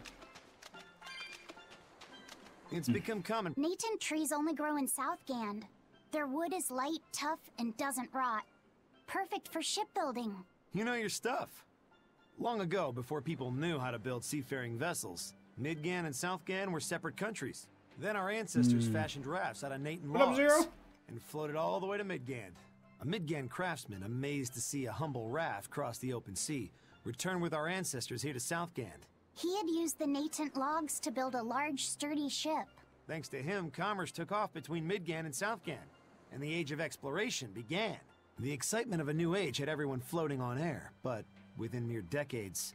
Speaker 14: It's become common.
Speaker 10: Natant trees only grow in Southgand. Their wood is light, tough, and doesn't rot. Perfect for shipbuilding.
Speaker 14: You know your stuff. Long ago, before people knew how to build seafaring vessels, Midgand and Southgand were separate countries. Then our ancestors fashioned rafts out of Natant logs and floated all the way to Midgand. A Midgand craftsman, amazed to see a humble raft cross the open sea, returned with our ancestors here to Southgand.
Speaker 10: He had used the Natant logs to build a large, sturdy ship.
Speaker 14: Thanks to him, commerce took off between Midgand and Southgand, and the age of exploration began. The excitement of a new age had everyone floating on air, but within mere decades,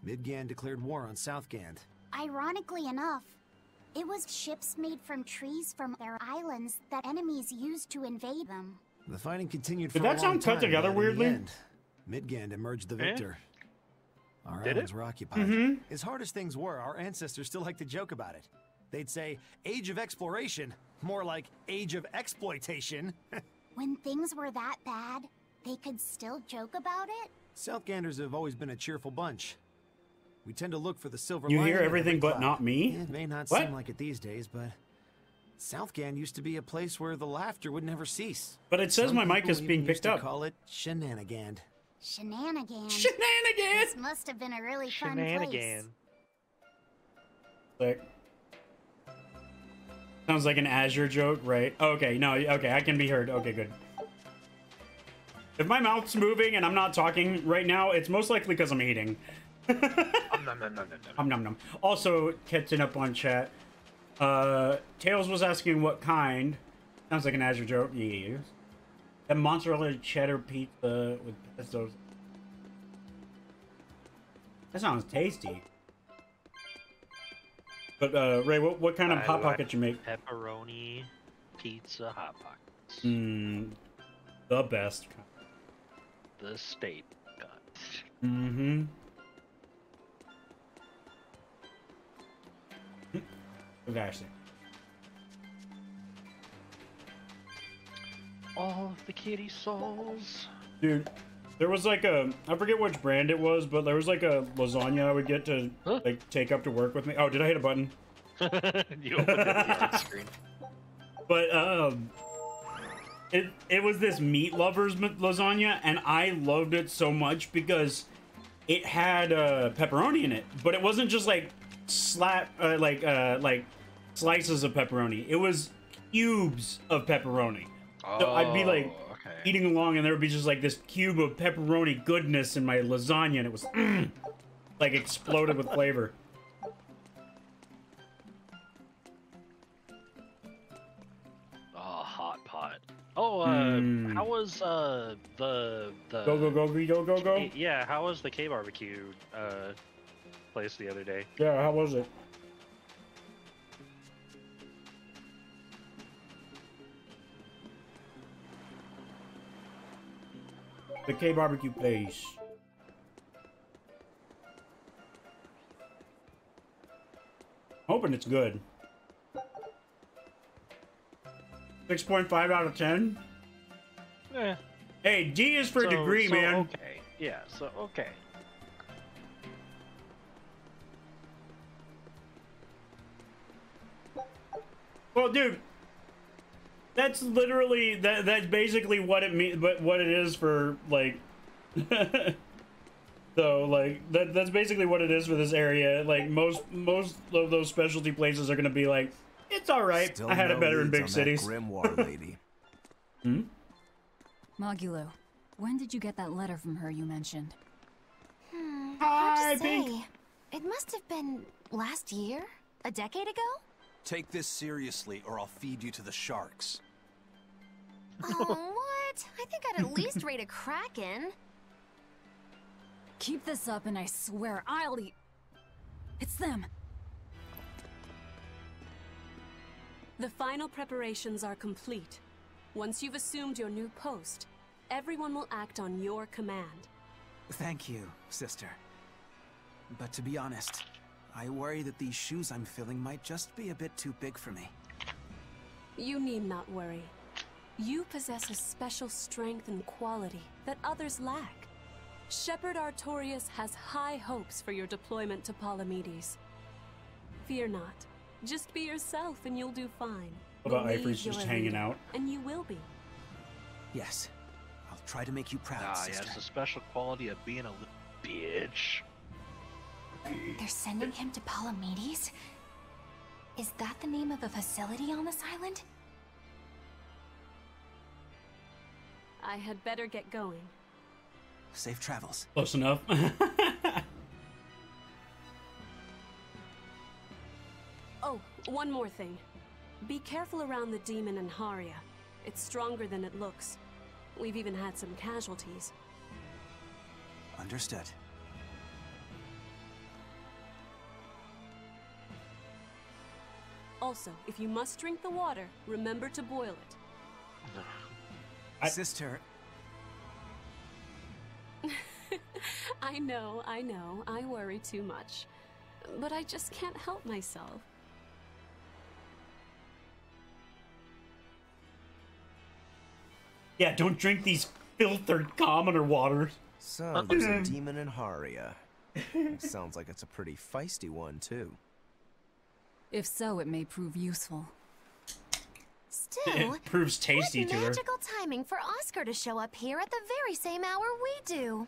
Speaker 14: Midgand declared war on Southgand.
Speaker 10: Ironically enough, it was ships made from trees from their islands that enemies used to invade them.
Speaker 14: The fighting continued for
Speaker 2: Did that sound cut together weirdly?
Speaker 14: In the end, Midgand emerged the victor. Our islands were occupied. As hard as things were, our ancestors still liked to joke about it. They'd say, age of exploration, more like age of exploitation.
Speaker 10: When things were that bad, they could still joke about it?
Speaker 14: Southganders have always been a cheerful bunch. We tend to look for the silver
Speaker 2: You
Speaker 14: lining
Speaker 2: hear
Speaker 14: in
Speaker 2: everything
Speaker 14: every
Speaker 2: but
Speaker 14: cloud.
Speaker 2: not me?
Speaker 14: It may not
Speaker 2: What?
Speaker 14: seem like it these days, but Southgand used to be a place where the laughter would never cease.
Speaker 2: But it says
Speaker 14: Some
Speaker 2: my mic
Speaker 14: people
Speaker 2: is being
Speaker 14: even used
Speaker 2: picked
Speaker 14: to
Speaker 2: up.
Speaker 14: call it shenanigans.
Speaker 10: Shenanigans.
Speaker 2: Shenanigans!
Speaker 10: This must have been a really fun place.
Speaker 3: Shenanigan.
Speaker 2: Like, sounds like an Azure joke, right? Okay, no, okay, I can be heard. Okay, good. If my mouth's moving and I'm not talking right now, it's most likely because I'm eating. Nom nom nom. Also, catching up on chat. Tails was asking what kind. Sounds like an Azure joke. Yeah. That mozzarella cheddar pizza with pesto. That sounds tasty. But Ray, what kind of hot pocket you make?
Speaker 3: Pepperoni pizza hot pockets.
Speaker 2: The best.
Speaker 3: The state cut.
Speaker 2: Mm-hmm. Actually.
Speaker 3: All the kitty souls.
Speaker 2: Dude, there was like a, I forget which brand it was, but there was like a lasagna I would get to like take up to work with me. Oh, did I hit a button?
Speaker 3: You opened it on screen.
Speaker 2: But it was this meat lovers lasagna, and I loved it so much because it had pepperoni in it, but it wasn't just like like slices of pepperoni. It was cubes of pepperoni. So I'd be like eating along, and there would be just like this cube of pepperoni goodness in my lasagna, and it was like exploded with flavor.
Speaker 3: Oh, hot pot. Oh, how was the
Speaker 2: go?
Speaker 3: Yeah, how was the K barbecue place the other day?
Speaker 2: Yeah, how was it? The K barbecue place. Hoping it's good. 6.5 out of 10.
Speaker 3: Eh.
Speaker 2: Hey, D is for degree, man.
Speaker 3: Okay. Yeah. So okay.
Speaker 2: Well, dude, that's literally that's basically what it means, but what it is for like. So like that's basically what it is for this area. Like most of those specialty places are gonna be like, it's all right.
Speaker 8: Still
Speaker 2: I had
Speaker 8: no
Speaker 2: it better in
Speaker 8: leads
Speaker 2: big
Speaker 8: on that
Speaker 2: cities.
Speaker 8: Grimoire lady.
Speaker 6: Mogulo, when did you get that letter from her you mentioned?
Speaker 5: Hard to say. It must have been last year? A decade ago?
Speaker 12: Take this seriously, or I'll feed you to the sharks.
Speaker 5: Oh, what? I think I'd at least rate a kraken.
Speaker 6: Keep this up and I swear I'll eat... It's them!
Speaker 18: The final preparations are complete. Once you've assumed your new post, everyone will act on your command.
Speaker 14: Thank you, sister. But to be honest, I worry that these shoes I'm filling might just be a bit too big for me.
Speaker 18: You need not worry. You possess a special strength and quality that others lack. Shepherd Artorias has high hopes for your deployment to Palamedes. Fear not. Just be yourself and you'll do fine.
Speaker 2: What about
Speaker 18: Believe
Speaker 2: Ifri's
Speaker 18: you're
Speaker 2: just
Speaker 18: a
Speaker 2: hanging
Speaker 18: leader,
Speaker 2: out?
Speaker 18: And you will be.
Speaker 14: Yes. I'll try to make you proud,
Speaker 3: Ah,
Speaker 14: sister.
Speaker 3: yeah, it's the special quality of being a little bitch.
Speaker 9: They're sending him to Palamedes? Is that the name of a facility on this island?
Speaker 18: I had better get going.
Speaker 14: Safe travels.
Speaker 2: Close enough.
Speaker 18: Oh, one more thing. Be careful around the demon in Haria. It's stronger than it looks. We've even had some casualties.
Speaker 14: Understood.
Speaker 18: Also, if you must drink the water, remember to boil it.
Speaker 14: Sister.
Speaker 18: I know, I worry too much. But I just can't help myself.
Speaker 2: Yeah, don't drink these filtered commoner waters.
Speaker 8: So, there's a demon in Haria. Sounds like it's a pretty feisty one, too.
Speaker 6: If so, it may prove useful.
Speaker 5: Still,
Speaker 2: It proves tasty to her.
Speaker 5: what magical timing for Oscar to show up here at the very same hour we do.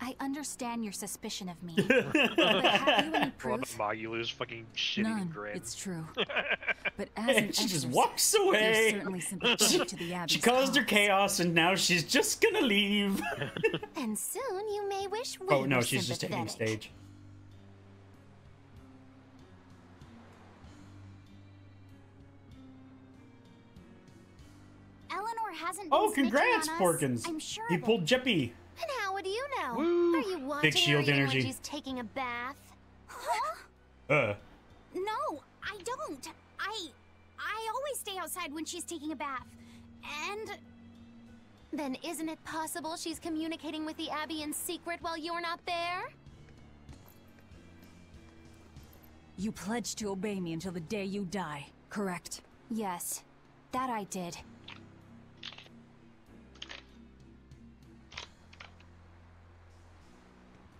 Speaker 9: I understand your suspicion of me. But have you any proof?
Speaker 3: You lose fucking shitty
Speaker 6: None,
Speaker 3: grin.
Speaker 6: it's true. But as an
Speaker 2: She just
Speaker 6: exorcist,
Speaker 2: walks
Speaker 6: you're
Speaker 2: away.
Speaker 6: certainly sympathetic to the Abbey's
Speaker 2: She caused her
Speaker 6: cause.
Speaker 2: chaos, and now she's just gonna leave.
Speaker 5: And soon you may wish we
Speaker 2: Oh no,
Speaker 5: were
Speaker 2: she's just taking
Speaker 5: sympathetic.
Speaker 2: stage.
Speaker 10: Eleanor hasn't been
Speaker 2: Oh,
Speaker 10: snitching
Speaker 2: congrats,
Speaker 10: on us.
Speaker 2: Porkins!
Speaker 10: I'm sure
Speaker 2: He
Speaker 10: of it.
Speaker 2: pulled Jeppy.
Speaker 5: And how would you know?
Speaker 2: Woo.
Speaker 5: Are you watching
Speaker 2: Big shield
Speaker 5: her even
Speaker 2: energy.
Speaker 5: when she's taking a bath?
Speaker 10: Huh? No, I don't. I always stay outside when she's taking a bath. And
Speaker 5: Then isn't it possible she's communicating with the Abbey in secret while you're not there?
Speaker 6: You pledged to obey me until the day you die, correct?
Speaker 9: Yes, that I did.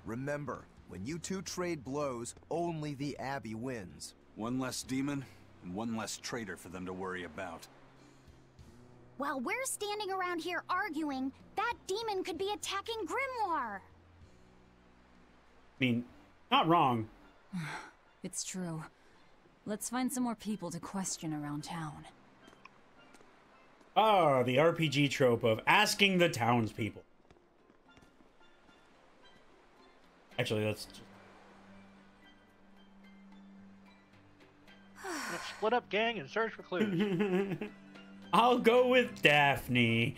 Speaker 8: Remember, when you two trade blows, only the Abbey wins.
Speaker 12: One less demon, and one less traitor for them to worry about.
Speaker 10: while we're standing around here arguing, that demon could be attacking Grimoire.
Speaker 2: I mean, not wrong.
Speaker 6: It's true. Let's find some more people to question around town.
Speaker 2: Ah, the RPG trope of asking the townspeople. Actually, that's just...
Speaker 3: Let's split up, gang, and search for clues.
Speaker 2: I'll go with Daphne.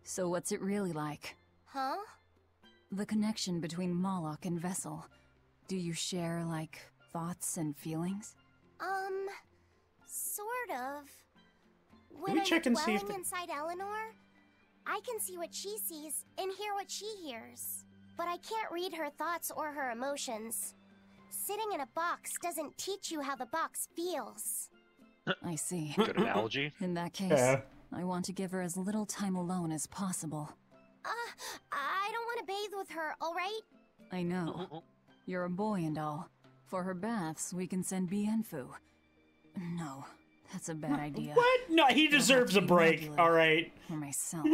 Speaker 6: So what's it really like?
Speaker 10: Huh?
Speaker 6: The connection between Moloch and Vessel. Do you share, like, thoughts and feelings?
Speaker 10: Sort of.
Speaker 2: Let
Speaker 10: When
Speaker 2: me
Speaker 10: I'm
Speaker 2: check and see if
Speaker 10: dwelling inside Eleanor, I can see what she sees and hear what she hears. But I can't read her thoughts or her emotions. Sitting in a box doesn't teach you how the box feels.
Speaker 6: I see.
Speaker 3: Good analogy.
Speaker 6: In that case,
Speaker 2: Yeah.
Speaker 6: I want to give her as little time alone as possible.
Speaker 10: I don't want to bathe with her, alright?
Speaker 6: I know. You're a boy and all. For her baths, we can send Bienfu. No, that's a bad idea.
Speaker 2: What? No, he
Speaker 6: It'll have
Speaker 2: deserves
Speaker 6: to
Speaker 2: a
Speaker 6: be
Speaker 2: break,
Speaker 6: regular.
Speaker 2: alright.
Speaker 6: For myself.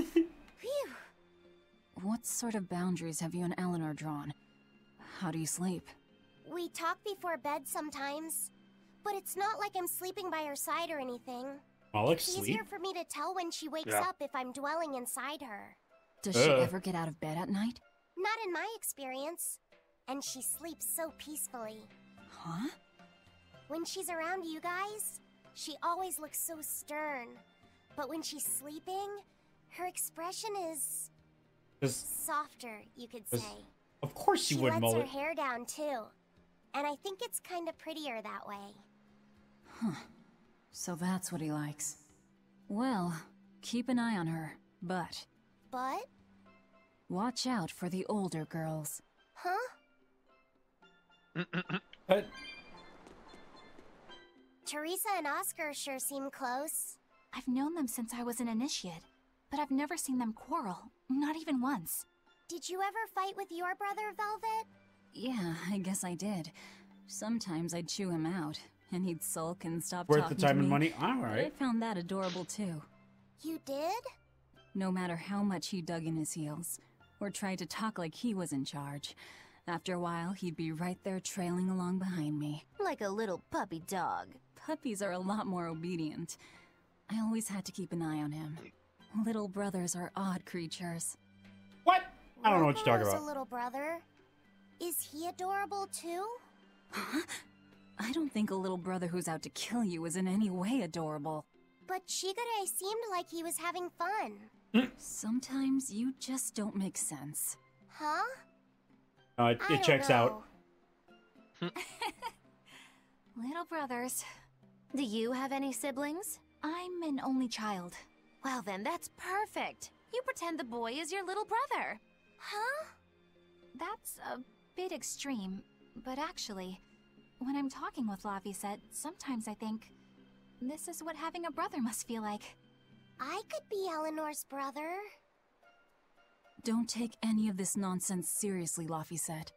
Speaker 6: What sort of boundaries have you and Eleanor drawn? How do you sleep?
Speaker 10: We talk before bed sometimes, but it's not like I'm sleeping by her side or anything.
Speaker 2: Moloch
Speaker 10: It's
Speaker 2: sleep?
Speaker 10: easier for me to tell when she wakes
Speaker 2: Yeah.
Speaker 10: up if I'm dwelling inside her.
Speaker 6: Does she ever get out of bed at night?
Speaker 10: Not in my experience. And she sleeps so peacefully.
Speaker 6: Huh?
Speaker 10: When she's around you guys, she always looks so stern. But when she's sleeping, her expression is softer, you could
Speaker 2: Does-
Speaker 10: say.
Speaker 2: Of course you
Speaker 10: She
Speaker 2: would,
Speaker 10: lets
Speaker 2: Mullet.
Speaker 10: her hair down too. And I think it's kind of prettier that way.
Speaker 6: So that's what he likes. Well, keep an eye on her, but
Speaker 10: But,
Speaker 6: watch out for the older girls.
Speaker 10: huh?
Speaker 2: But
Speaker 10: Teresa and Oscar sure seem close.
Speaker 9: I've known them since I was an initiate, but I've never seen them quarrel, not even once.
Speaker 10: Did you ever fight with your brother, Velvet?
Speaker 6: Yeah, I guess I did. Sometimes I'd chew him out, and he'd sulk and stop
Speaker 2: Worth
Speaker 6: talking
Speaker 2: the time
Speaker 6: to
Speaker 2: and
Speaker 6: me.
Speaker 2: money?
Speaker 6: But I
Speaker 2: Alright.
Speaker 6: found that adorable too.
Speaker 10: You did?
Speaker 6: No matter how much he dug in his heels, or tried to talk like he was in charge, after a while he'd be right there trailing along behind me.
Speaker 5: Like a little puppy dog.
Speaker 6: Puppies are a lot more obedient. I always had to keep an eye on him. Little brothers are odd creatures.
Speaker 2: What? I don't know what you're talking
Speaker 10: Rocco's
Speaker 2: about.
Speaker 10: a little brother. Is he adorable too?
Speaker 6: I don't think a little brother who's out to kill you is in any way adorable.
Speaker 10: But Shigure seemed like he was having fun.
Speaker 6: Sometimes you just don't make sense.
Speaker 10: Huh?
Speaker 2: It
Speaker 10: I don't
Speaker 2: checks out.
Speaker 10: know.
Speaker 9: Little brothers.
Speaker 5: Do you have any siblings?
Speaker 9: I'm an only child.
Speaker 5: Well then, that's perfect. You pretend the boy is your little brother.
Speaker 10: Huh?
Speaker 9: That's a bit extreme, but actually, when I'm talking with Lavisette, sometimes I think, this is what having a brother must feel like.
Speaker 10: I could be Eleanor's brother.
Speaker 6: Don't take any of this nonsense seriously, Laffy said.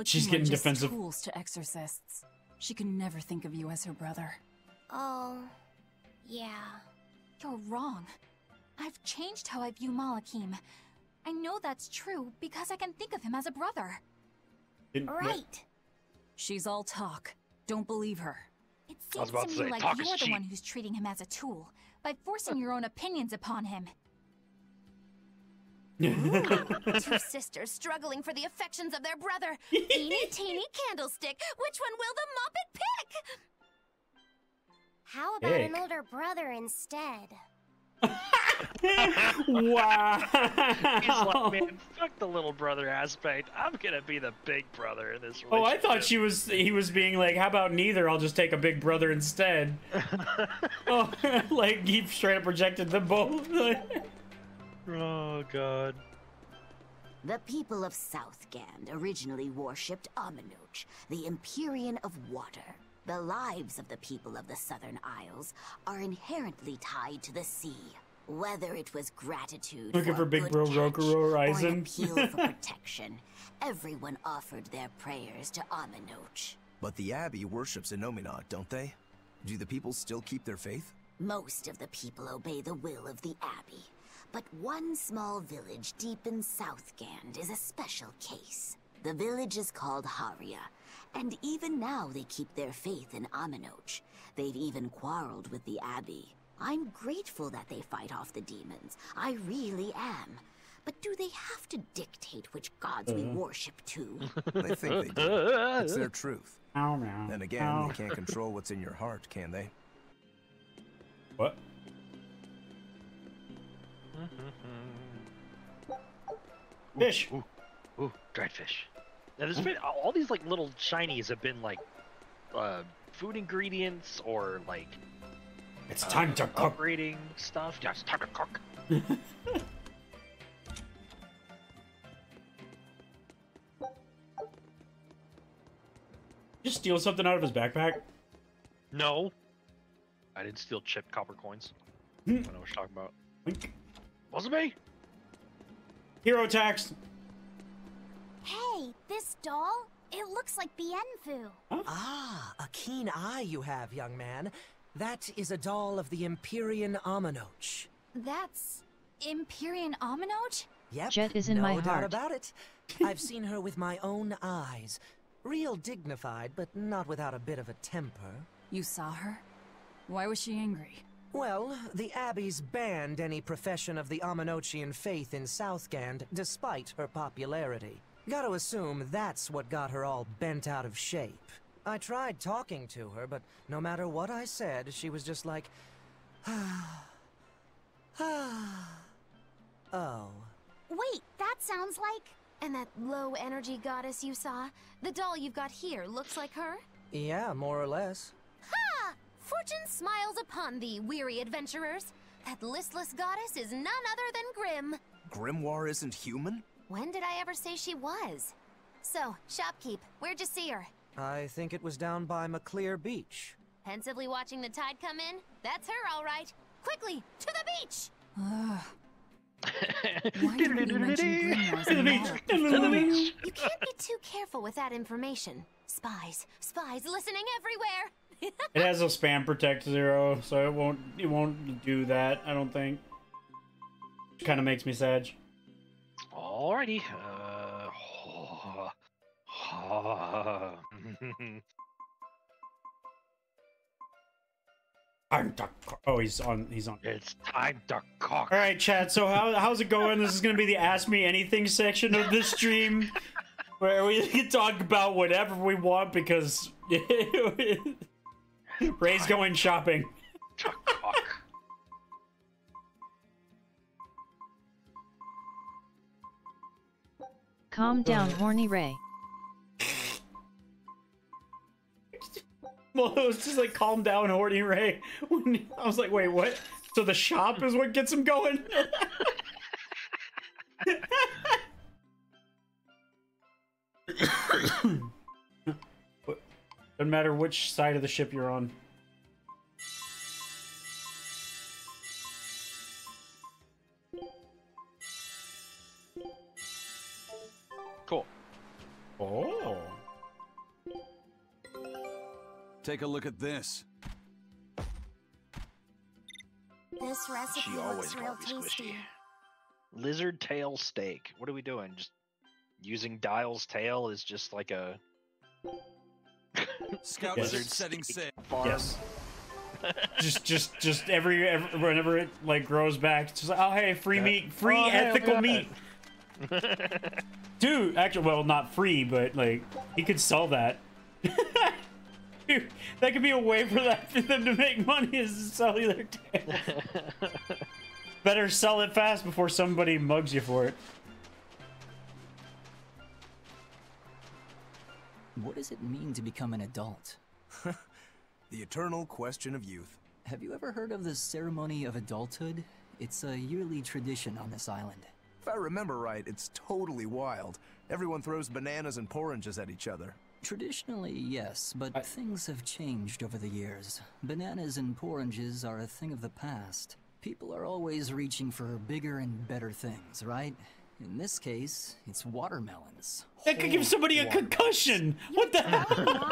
Speaker 2: She's getting
Speaker 6: just
Speaker 2: defensive.
Speaker 6: Tools to exorcists. She can never think of you as her brother.
Speaker 10: Oh, yeah.
Speaker 9: You're wrong. I've changed how I view Malakim. I know that's true because I can think of him as a brother.
Speaker 10: Right.
Speaker 6: She's all talk. Don't believe her.
Speaker 9: It seems to me like you're the one who's treating him as a tool by forcing your own opinions upon him.
Speaker 5: Two sisters struggling for the affections of their brother. Eeny teeny candlestick. Which one will the Muppet pick?
Speaker 10: How about an older brother instead?
Speaker 2: Wow.
Speaker 3: He's like, man, fuck the little brother aspect. I'm gonna be the big brother in this relationship.
Speaker 2: Oh, I thought he was being like, how about neither? I'll just take a big brother instead. Oh, like he straight up rejected them both.
Speaker 3: Oh, God.
Speaker 19: The people of Southgand originally worshipped Aminoch, the Empyrean of Water. The lives of the people of the Southern Isles are inherently tied to the sea. Whether it was gratitude
Speaker 2: looking for big bro Rokuro Rising,
Speaker 19: or an appeal for protection, everyone offered their prayers to Aminoch.
Speaker 8: But the Abbey worships Innominat, don't they? Do the people still keep their faith?
Speaker 19: Most of the people obey the will of the Abbey. But one small village deep in Southgand is a special case. The village is called Haria, and even now they keep their faith in Aminoch. They've even quarreled with the Abbey. I'm grateful that they fight off the demons. I really am. But do they have to dictate which gods we worship too?
Speaker 8: They think they do. It's their truth. Then again, they can't control what's in your heart, can they?
Speaker 2: What? Fish.
Speaker 3: Ooh, dried fish. Now, there's been all these like little shinies have been like food ingredients or like
Speaker 2: it's time to cook.
Speaker 3: Upgrading stuff. Yeah, it's time to cook.
Speaker 2: Just steal something out of his backpack?
Speaker 3: No, I didn't steal chipped copper coins. I know what you're talking about. Wasn't me.
Speaker 2: Hero tax.
Speaker 10: Hey, this doll? It looks like Bienfu.
Speaker 2: Huh?
Speaker 14: Ah, a keen eye you have, young man. That is a doll of the Empyrean Aminoch.
Speaker 9: That's Empyrean Aminoch?
Speaker 14: Yep,
Speaker 20: Jet is in
Speaker 14: no
Speaker 20: my
Speaker 14: doubt
Speaker 20: heart.
Speaker 14: about it. I've seen her with my own eyes. Real dignified, but not without a bit of a temper.
Speaker 6: You saw her? Why was she angry?
Speaker 14: Well, the Abbey's banned any profession of the Aminochian faith in Southgand, despite her popularity. Gotta assume that's what got her all bent out of shape. I tried talking to her, but no matter what I said, she was just like, oh.
Speaker 5: Wait, that sounds like... And that low-energy goddess you saw? The doll you've got here looks like her?
Speaker 14: Yeah, more or less.
Speaker 5: Ha! Fortune smiles upon thee, weary adventurers. That listless goddess is none other than Grim.
Speaker 8: Grimoire isn't human?
Speaker 5: When did I ever say she was? So, shopkeep, where'd you see her?
Speaker 14: I think it was down by McClear Beach.
Speaker 5: Pensively watching the tide come in? That's her, all right. Quickly, to the beach!
Speaker 6: Why didn't you mention Grimoires
Speaker 2: To the beach! To the beach!
Speaker 5: You can't be too careful with that information. Spies listening everywhere!
Speaker 2: It has a spam protect 0, so it won't do that, I don't think. Kind of makes me sad.
Speaker 3: Alrighty.
Speaker 2: Oh, he's on.
Speaker 3: It's time to cook.
Speaker 2: All right, chat. So how's it going? This is gonna be the Ask Me Anything section of this stream, where we can talk about whatever we want because Ray's going shopping.
Speaker 20: Calm down, horny Ray.
Speaker 2: Well, it was just like, calm down, horny Ray. I was like, wait, what? So the shop is what gets him going? Doesn't matter which side of the ship you're on.
Speaker 12: Take a look at this.
Speaker 10: This recipe
Speaker 3: She
Speaker 10: looks
Speaker 3: always
Speaker 10: real
Speaker 3: called me
Speaker 10: tasty.
Speaker 3: squishy. Lizard tail steak. What are we doing? Just using Dial's tail is just like a
Speaker 12: Scout
Speaker 2: Yes.
Speaker 12: ship setting sail.
Speaker 3: farm.
Speaker 2: Yes. just every whenever it like grows back, it's just like, oh hey, free meat, free
Speaker 3: Oh, hey,
Speaker 2: ethical
Speaker 3: look
Speaker 2: meat.
Speaker 3: at
Speaker 2: Dude, actually, well, not free, but like he could sell that. Dude, that could be a way for them to make money is to sell you their tail. Better sell it fast before somebody mugs you for it.
Speaker 21: What does it mean to become an adult?
Speaker 8: The eternal question of youth.
Speaker 21: Have you ever heard of the ceremony of adulthood? It's a yearly tradition on this island.
Speaker 8: If I remember right, it's totally wild. Everyone throws bananas and oranges at each other.
Speaker 21: Traditionally, yes, but things have changed over the years. Bananas and oranges are a thing of the past. People are always reaching for bigger and better things, right? In this case, it's watermelons.
Speaker 2: That could give somebody a concussion! What the hell?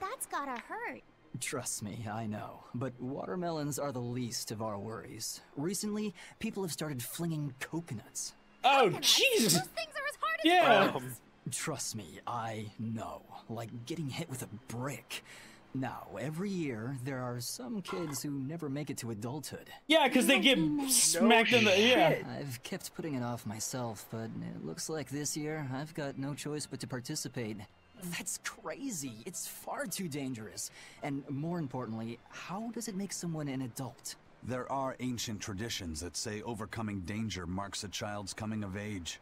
Speaker 10: That's gotta hurt.
Speaker 21: Trust me, I know. But watermelons are the least of our worries. Recently, people have started flinging coconuts.
Speaker 2: Oh, Jesus!
Speaker 10: Those things are as hard as
Speaker 2: Yeah!
Speaker 10: bricks.
Speaker 21: Trust me, I know. Like getting hit with a brick. Now, every year, there are some kids who never make it to adulthood.
Speaker 2: Yeah, because they get smacked in the... Yeah.
Speaker 21: I've kept putting it off myself, but it looks like this year, I've got no choice but to participate. That's crazy. It's far too dangerous. And more importantly, how does it make someone an adult?
Speaker 12: There are ancient traditions that say overcoming danger marks a child's coming of age.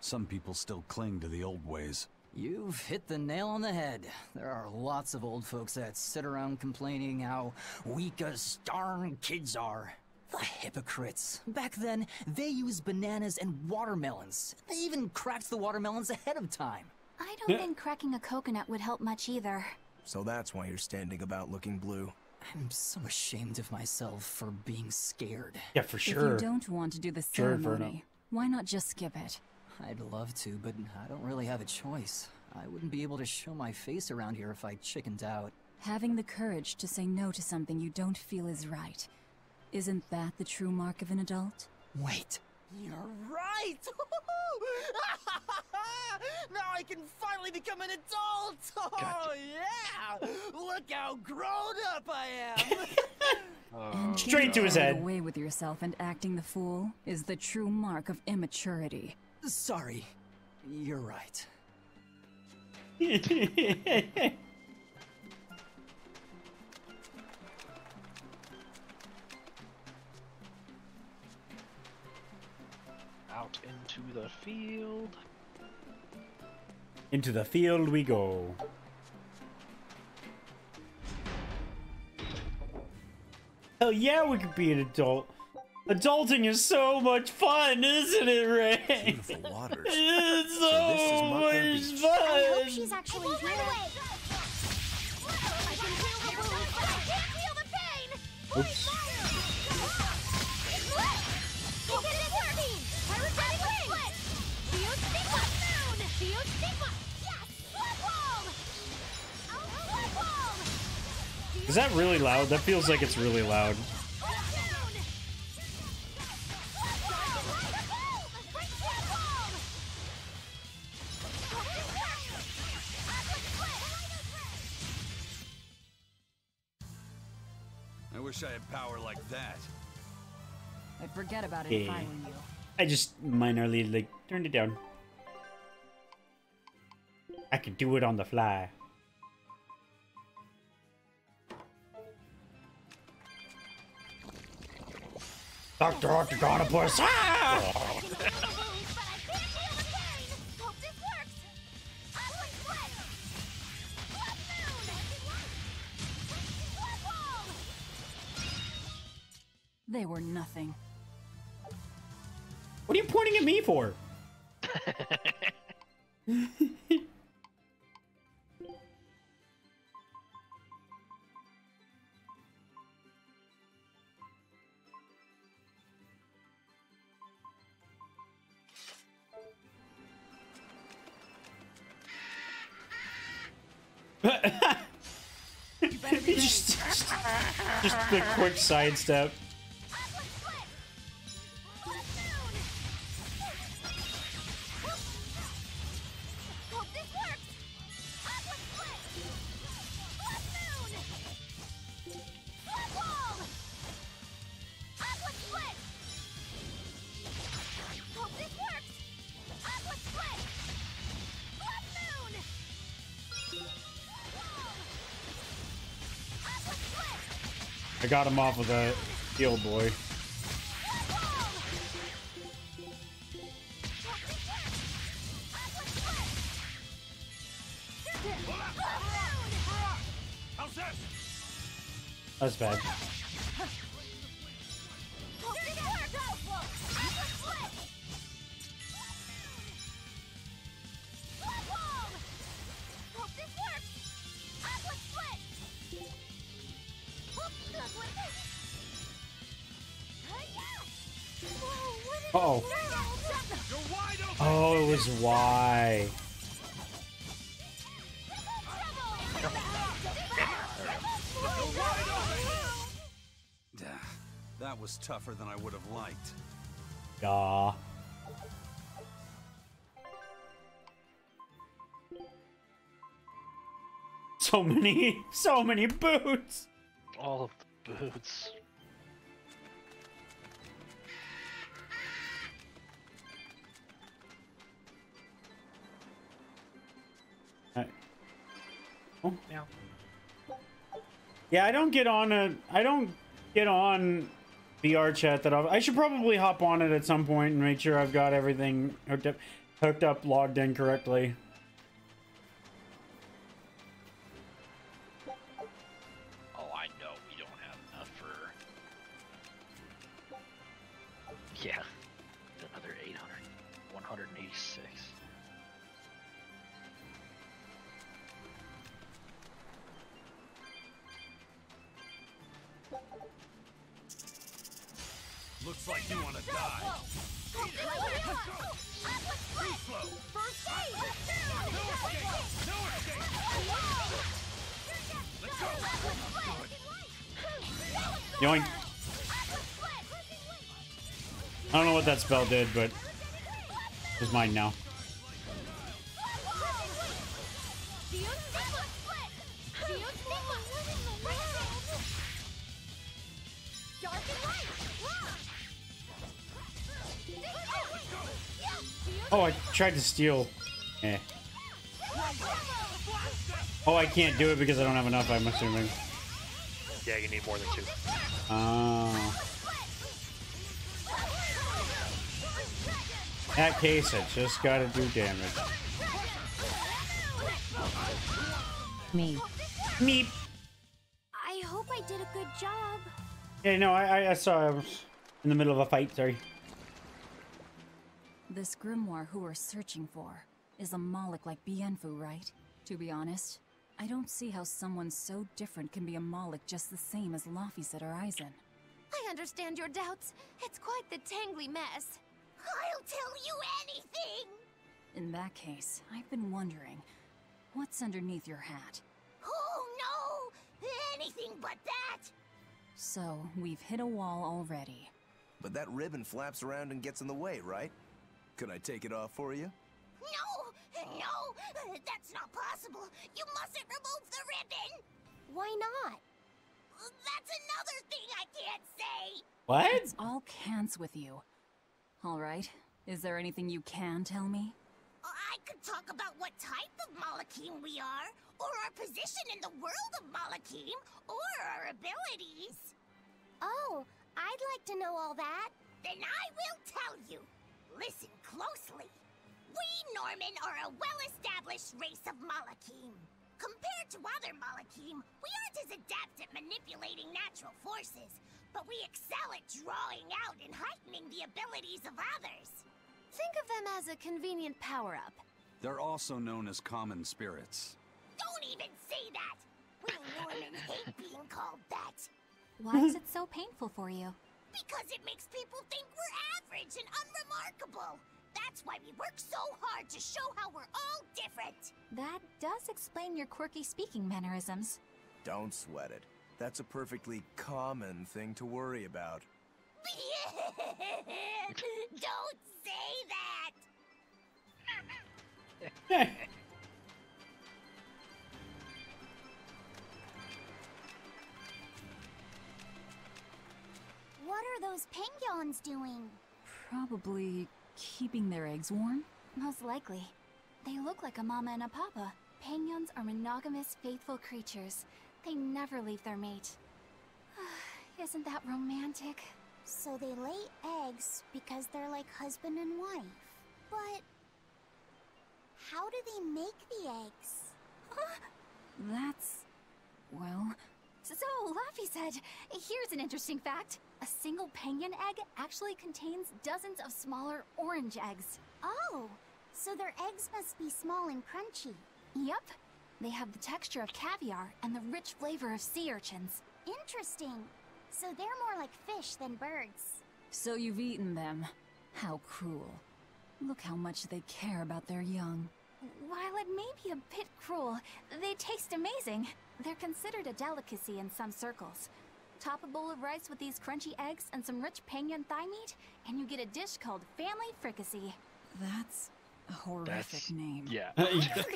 Speaker 12: Some people still cling to the old ways.
Speaker 21: You've hit the nail on the head. There are lots of old folks that sit around complaining how weak as darn kids are. The hypocrites. Back then, they used bananas and watermelons. They even cracked the watermelons ahead of time.
Speaker 9: I don't think cracking a coconut would help much either.
Speaker 8: So that's why you're standing about looking blue.
Speaker 21: I'm so ashamed of myself for being scared.
Speaker 2: Yeah, for
Speaker 6: If
Speaker 2: sure.
Speaker 6: you don't want to do the
Speaker 2: Sure,
Speaker 6: ceremony, why not just skip it?
Speaker 21: I'd love to, but I don't really have a choice. I wouldn't be able to show my face around here if I chickened out.
Speaker 6: Having the courage to say no to something you don't feel is right. Isn't that the true mark of an adult?
Speaker 21: Wait.
Speaker 14: You're right! Now I can finally become an adult! Oh, yeah! Look how grown up I am!
Speaker 2: Straight to his head.
Speaker 6: Getting away with yourself and acting the fool is the true mark of immaturity.
Speaker 21: Sorry. You're right.
Speaker 3: Out into the field.
Speaker 2: Into the field we go. Hell yeah, we could be an adult. Adulting is so much fun, isn't it, Ray?
Speaker 8: Beautiful waters.
Speaker 21: So
Speaker 2: It's
Speaker 21: this is
Speaker 2: so
Speaker 21: Muckler
Speaker 2: much
Speaker 21: Beach.
Speaker 2: fun.
Speaker 10: I hope she's actually here. I can feel the wounds, but I can't feel the pain.
Speaker 2: Oops.
Speaker 10: Look at it working! Pyrogenic split! Huge stigma! Moon! Huge stigma! Yes! Flip wall! Oh, flip wall!
Speaker 2: Is that really loud? That feels like it's really loud.
Speaker 12: I wish I had power like that.
Speaker 6: I'd forget about it if I
Speaker 2: Yeah.
Speaker 6: were you.
Speaker 2: I just minorly, like, turned it down. I can do it on the fly. Dr. Octopus! Ah!
Speaker 6: They were nothing.
Speaker 2: What are you pointing at me for? just a quick sidestep. I got him off of the Steel Boy. That's bad. Uh-oh. Oh, it was why.
Speaker 12: That was tougher than I would have liked.
Speaker 2: Duh. So many boots.
Speaker 3: All of the boots.
Speaker 2: Oh. Yeah, I don't get on VR chat that I should probably hop on it at some point and make sure I've got everything hooked up, logged in correctly.
Speaker 3: Oh, I know we don't have enough for. Yeah, another 800, 186.
Speaker 13: Looks like you want to die.
Speaker 2: Yoink. I don't know what that spell did, but it's mine now. Oh, I tried to steal. Eh. Oh, I can't do it because I don't have enough, I'm assuming.
Speaker 3: Yeah, you need more than 2.
Speaker 2: Oh. In that case, I just gotta do damage.
Speaker 20: Me.
Speaker 2: Meep.
Speaker 10: I hope I did a good job.
Speaker 2: Yeah, no, I saw I was in the middle of a fight, sorry.
Speaker 6: This grimoire who we're searching for is a Moloch like Bienfu, right? To be honest, I don't see how someone so different can be a Moloch just the same as Laphicet or Aizen.
Speaker 5: I understand your doubts. It's quite the tangly mess.
Speaker 10: I'll tell you anything!
Speaker 6: In that case, I've been wondering, what's underneath your hat?
Speaker 10: Oh no! Anything but that!
Speaker 6: So, we've hit a wall already.
Speaker 8: But that ribbon flaps around and gets in the way, right? Could I take it off for you?
Speaker 10: No, that's not possible. You mustn't remove the ribbon. Why not? That's another thing I can't say.
Speaker 2: What?
Speaker 6: It's all cants with you. All right. Is there anything you can tell me?
Speaker 10: I could talk about what type of Malachim we are, or our position in the world of Malachim, or our abilities. Oh, I'd like to know all that. Then I will tell you. Listen closely. We Norman are a well-established race of Malachim. Compared to other Malachim, we aren't as adept at manipulating natural forces, but we excel at drawing out and heightening the abilities of others.
Speaker 5: Think of them as a convenient power-up.
Speaker 12: They're also known as common spirits.
Speaker 10: Don't even say that! We Normans hate being called that.
Speaker 9: Why is it so painful for you?
Speaker 10: Because it makes people think we're average and unremarkable.
Speaker 9: That's why we work so hard to show how we're all different. That does explain your quirky speaking mannerisms.
Speaker 8: Don't sweat it. That's a perfectly common thing to worry about.
Speaker 9: Don't say that!
Speaker 10: What are those penguins doing?
Speaker 6: Probably keeping their eggs warm?
Speaker 9: Most likely. They look like a mama and a papa. Penguins are monogamous, faithful creatures. They never leave their mate. Isn't that romantic?
Speaker 10: So they lay eggs because they're like husband and wife. But how do they make the eggs?
Speaker 6: That's... well...
Speaker 9: So, Laffy said, here's an interesting fact. A single penguin egg actually contains dozens of smaller orange eggs.
Speaker 10: Oh, so their eggs must be small and crunchy.
Speaker 9: Yep. They have the texture of caviar and the rich flavor of sea urchins.
Speaker 10: Interesting. So they're more like fish than birds.
Speaker 6: So you've eaten them. How cruel. Look how much they care about their young.
Speaker 9: While it may be a bit cruel, they taste amazing. They're considered a delicacy in some circles. Top a bowl of rice with these crunchy eggs and some rich penguin thigh meat, and you get a dish called family fricassee.
Speaker 6: That's a horrific name.
Speaker 3: Yeah.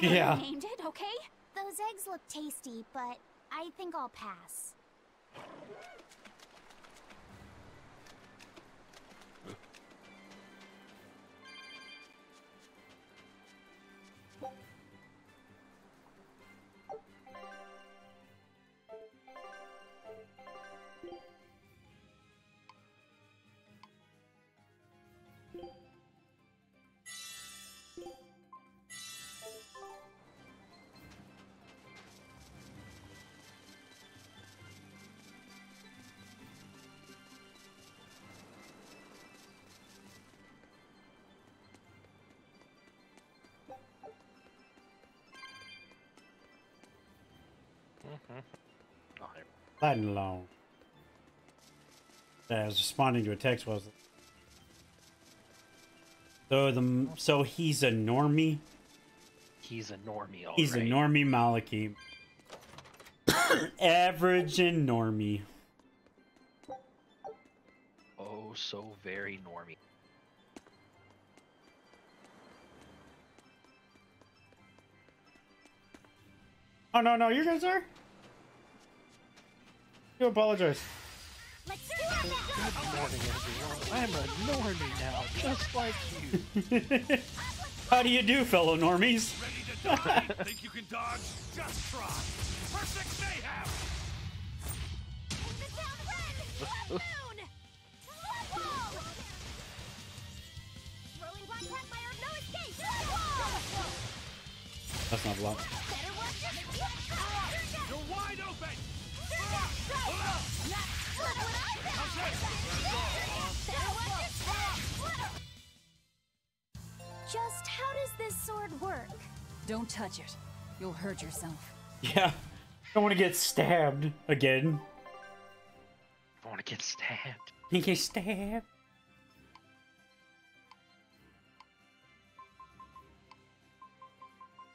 Speaker 2: Yeah.
Speaker 9: Named it, okay?
Speaker 10: Those eggs look tasty, but I think I'll pass.
Speaker 2: Latin alone. I was responding to a text, was it? So he's a normie?
Speaker 3: He's a normie, all
Speaker 2: He's
Speaker 3: right.
Speaker 2: a normie Maliki. Average and normie.
Speaker 3: Oh, so very normie.
Speaker 2: Oh, no, you guys are? You apologize.
Speaker 3: Good morning, everyone. I'm a normie now, just like you.
Speaker 2: How do you do, fellow normies?
Speaker 16: Think you can dodge? Just try. Perfect mayhem!
Speaker 2: That's not blocked.
Speaker 16: You're wide open!
Speaker 10: Just how does this sword work?
Speaker 6: Don't touch it. You'll hurt yourself.
Speaker 2: Yeah. Don't want to get stabbed again.
Speaker 3: I want to get stabbed.
Speaker 2: You get stabbed.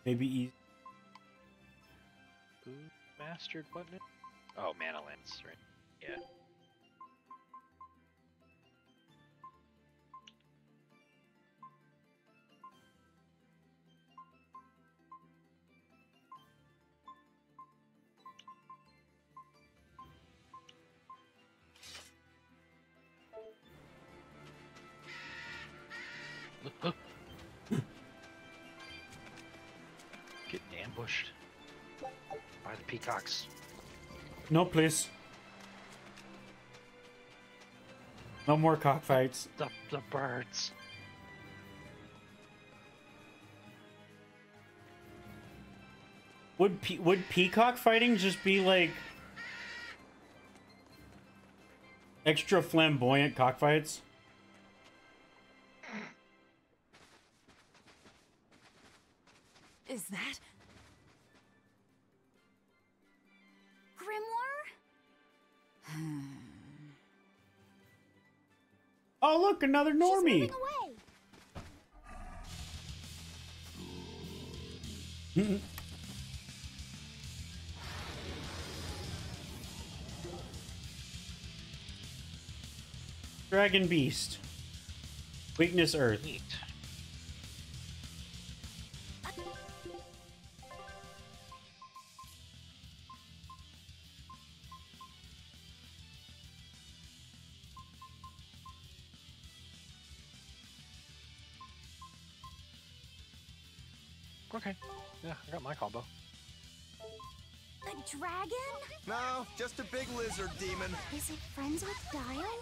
Speaker 2: Maybe easy.
Speaker 3: Who mastered what now? Oh, Mana Lance, right? Yeah. Getting ambushed by the peacocks.
Speaker 2: No, please. No more cockfights.
Speaker 3: The birds.
Speaker 2: Would peacock fighting just be like extra flamboyant cockfights?
Speaker 6: Is that...
Speaker 10: Grimoire?
Speaker 2: Oh, look, another normie.
Speaker 10: Away.
Speaker 2: Dragon Beast. Weakness Earth.
Speaker 3: Neat. Okay. Yeah, I got my combo.
Speaker 10: A dragon?
Speaker 8: No, just a big lizard demon.
Speaker 10: Is it friends with Dial?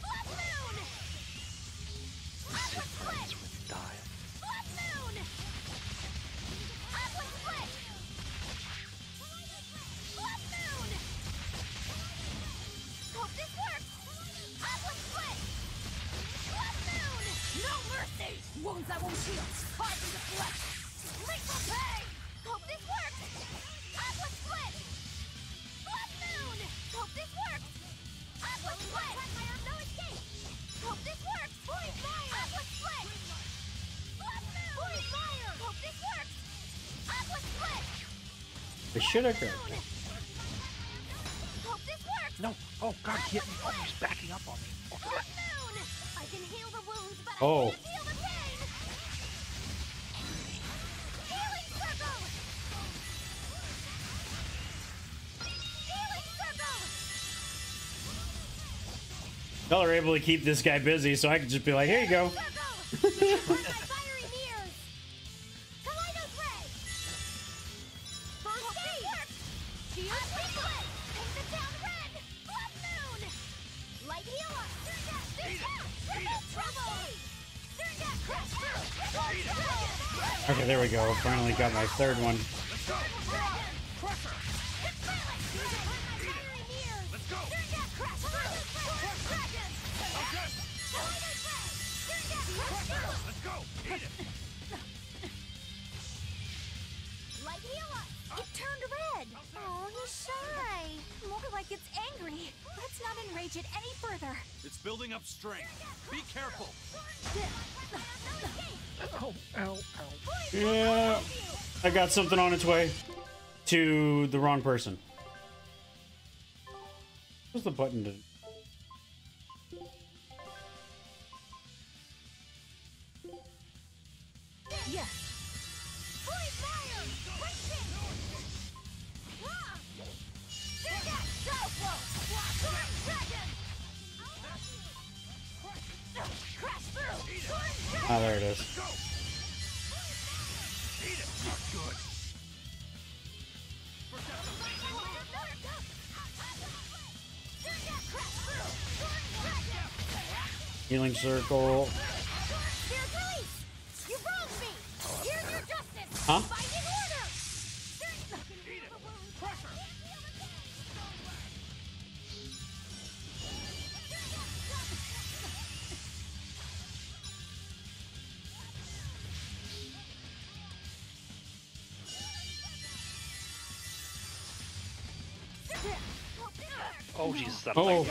Speaker 10: Blood Moon! Atlas
Speaker 3: Friends with Dial.
Speaker 10: Blood Moon! Atlas Split! Blood Moon! Hope this works! Atlas Split! Blood Moon! No mercy! Wounds that won't heal! Carving the flesh! Lethal pain! Hope this works! Atlas Split! Blood Moon! Hope this works! Atlas Split! No escape! Hope this works! Point fire! Atlas Split! Blood Moon! Point fire! Hope this works! Atlas Split!
Speaker 2: It should have occurred.
Speaker 10: Hope this works!
Speaker 3: No! Oh god, he hit me! Oh, he's backing up on me.
Speaker 10: Blood Moon! I can heal the wounds, but
Speaker 2: Oh.
Speaker 10: I can't feel the pain! Healing Circle! Healing Circle!
Speaker 2: Y'all are able to keep this guy busy, so I can just be like, here you go.
Speaker 10: My fiery mirrors! Kaleidos Ray! First aid! Shield Split! Paint the town red! Blood Moon! Light healer! Triple trouble! Crash!
Speaker 2: Okay, there we go. Finally got my third one.
Speaker 10: Light healer! It turned red! Oh, he's shy! More like it's angry. Let's not enrage it any further.
Speaker 12: It's building up strength. Be careful.
Speaker 3: Ow, ow, ow.
Speaker 2: Yeah, I got something on its way to the wrong person. What's the button to?
Speaker 10: Yes! Free fire! Waiting! Ah! Dragon! Go! Dragon! Crash through!
Speaker 2: Oh, there it is. Healing circle.
Speaker 10: Here's release! You wronged me! Here's your justice!
Speaker 2: Huh?
Speaker 10: Binding order!
Speaker 3: Oh Jesus, that
Speaker 2: Oh.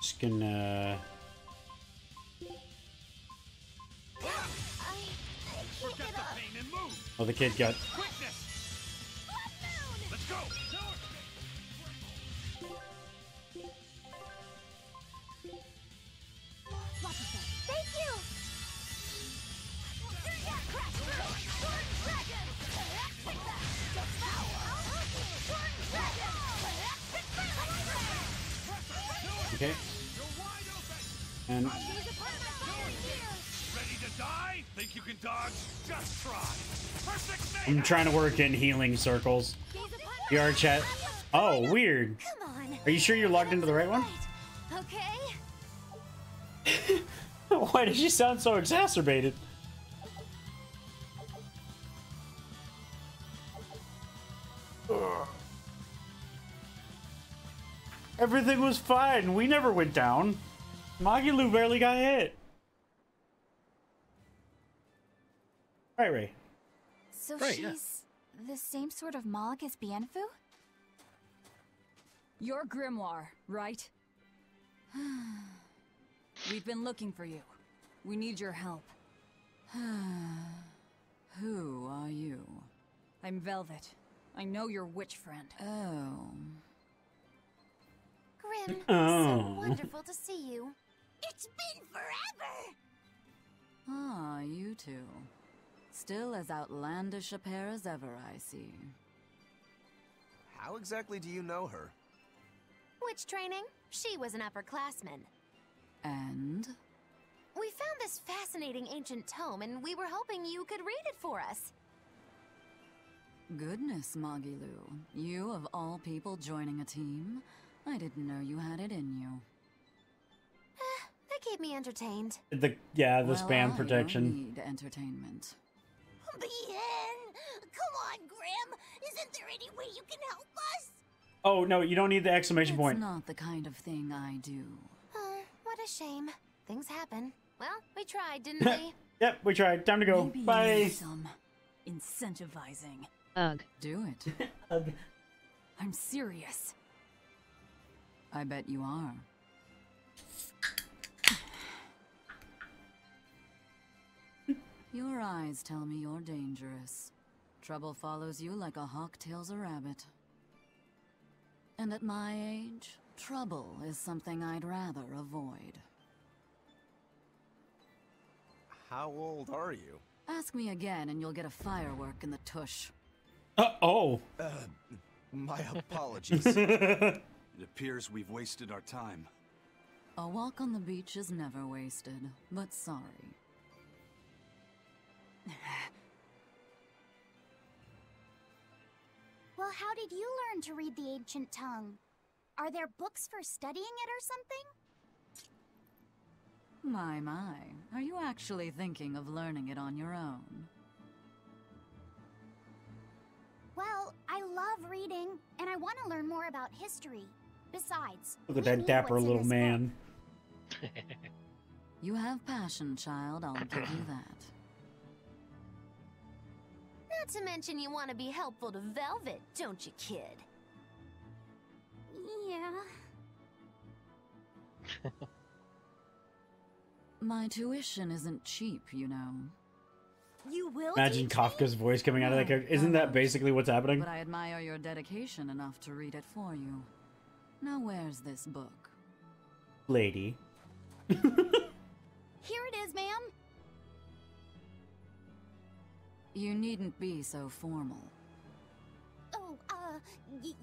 Speaker 2: Just gonna. Oh, the kid got.
Speaker 12: Let's go.
Speaker 10: Thank you!
Speaker 2: Okay. And
Speaker 12: Ready to die? Think you can dodge? Just try. Perfect.
Speaker 2: I'm trying to work in healing circles. VR chat. Oh, weird.
Speaker 10: Come on.
Speaker 2: Are you sure you're logged into the right one?
Speaker 10: Okay?
Speaker 2: Why does she sound so exacerbated? Ugh. Everything was fine. We never went down. Magilu barely got hit. Right, Ray.
Speaker 9: So
Speaker 2: Right,
Speaker 9: she's
Speaker 2: yeah.
Speaker 9: the same sort of Moloch as Bienfu?
Speaker 6: Your grimoire, right? We've been looking for you. We need your help. Who are you? I'm Velvet. I know your witch friend. Oh.
Speaker 5: Grim, so wonderful to see you.
Speaker 10: It's been forever!
Speaker 6: Ah, you two. Still as outlandish a pair as ever, I see.
Speaker 8: How exactly do you know her?
Speaker 5: Witch training? She was an upperclassman.
Speaker 6: And?
Speaker 5: We found this fascinating ancient tome, and we were hoping you could read it for us.
Speaker 6: Goodness, Magilu. You, of all people, joining a team? I didn't know you had it in you.
Speaker 5: That keep me entertained.
Speaker 2: The spam protection.
Speaker 6: I need entertainment.
Speaker 10: Bien! Come on, Grim! Isn't there any way you can help us?
Speaker 2: Oh, no, you don't need the exclamation point.
Speaker 6: It's not the kind of thing I do.
Speaker 5: What a shame. Things happen. Well, we tried, didn't we?
Speaker 2: Yep, we tried. Time to go.
Speaker 6: Maybe
Speaker 2: Bye.
Speaker 6: You need some incentivizing.
Speaker 20: Ugh.
Speaker 6: Do it.
Speaker 2: Ugh.
Speaker 6: I'm serious. I bet you are. Your eyes tell me you're dangerous. Trouble follows you like a hawk tails a rabbit. And at my age, trouble is something I'd rather avoid.
Speaker 8: How old are you?
Speaker 6: Ask me again and you'll get a firework in the tush.
Speaker 8: My apologies.
Speaker 12: It appears we've wasted our time.
Speaker 6: A walk on the beach is never wasted, but sorry.
Speaker 10: Well, how did you learn to read the ancient tongue? Are there books for studying it or something?
Speaker 6: My. Are you actually thinking of learning it on your own?
Speaker 10: Well, I love reading, and I want to learn more about history. Besides,
Speaker 2: Look at that dapper little man.
Speaker 6: You have passion, child, I'll give you that.
Speaker 5: Not to mention you want to be helpful to Velvet, don't you, kid?
Speaker 10: Yeah.
Speaker 6: My tuition isn't cheap, you know.
Speaker 10: You will
Speaker 2: Imagine Kafka's voice coming out of that character. Isn't that basically what's happening?
Speaker 6: But I admire your dedication enough to read it for you. Now where's this book?
Speaker 2: Lady.
Speaker 10: Here it is, ma'am.
Speaker 6: You needn't be so formal.
Speaker 10: Oh,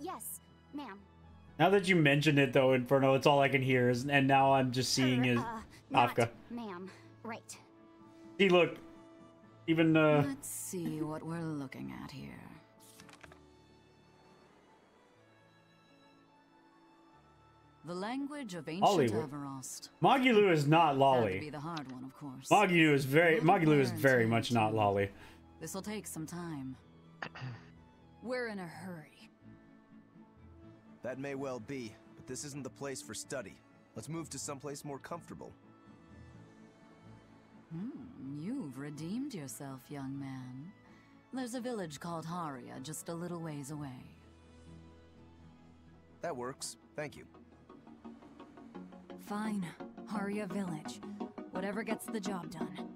Speaker 10: yes, ma'am.
Speaker 2: Now that you mention it, though, Inferno, it's all I can hear. And now I'm just seeing is Kafka.
Speaker 10: Ma'am, right.
Speaker 2: See, look. Even,
Speaker 6: Let's see what we're looking at here. The language of ancient
Speaker 2: Hollywood.
Speaker 6: Everost.
Speaker 2: Magilu is not
Speaker 6: Had to
Speaker 2: lolly.
Speaker 6: be the hard one, of course.
Speaker 2: Magilu is very much not lolly.
Speaker 6: This'll take some time. We're in a hurry.
Speaker 8: That may well be, but this isn't the place for study. Let's move to someplace more comfortable.
Speaker 6: You've redeemed yourself, young man. There's a village called Haria just a little ways away.
Speaker 8: That works. Thank you.
Speaker 6: Fine. Haria Village. Whatever gets the job done.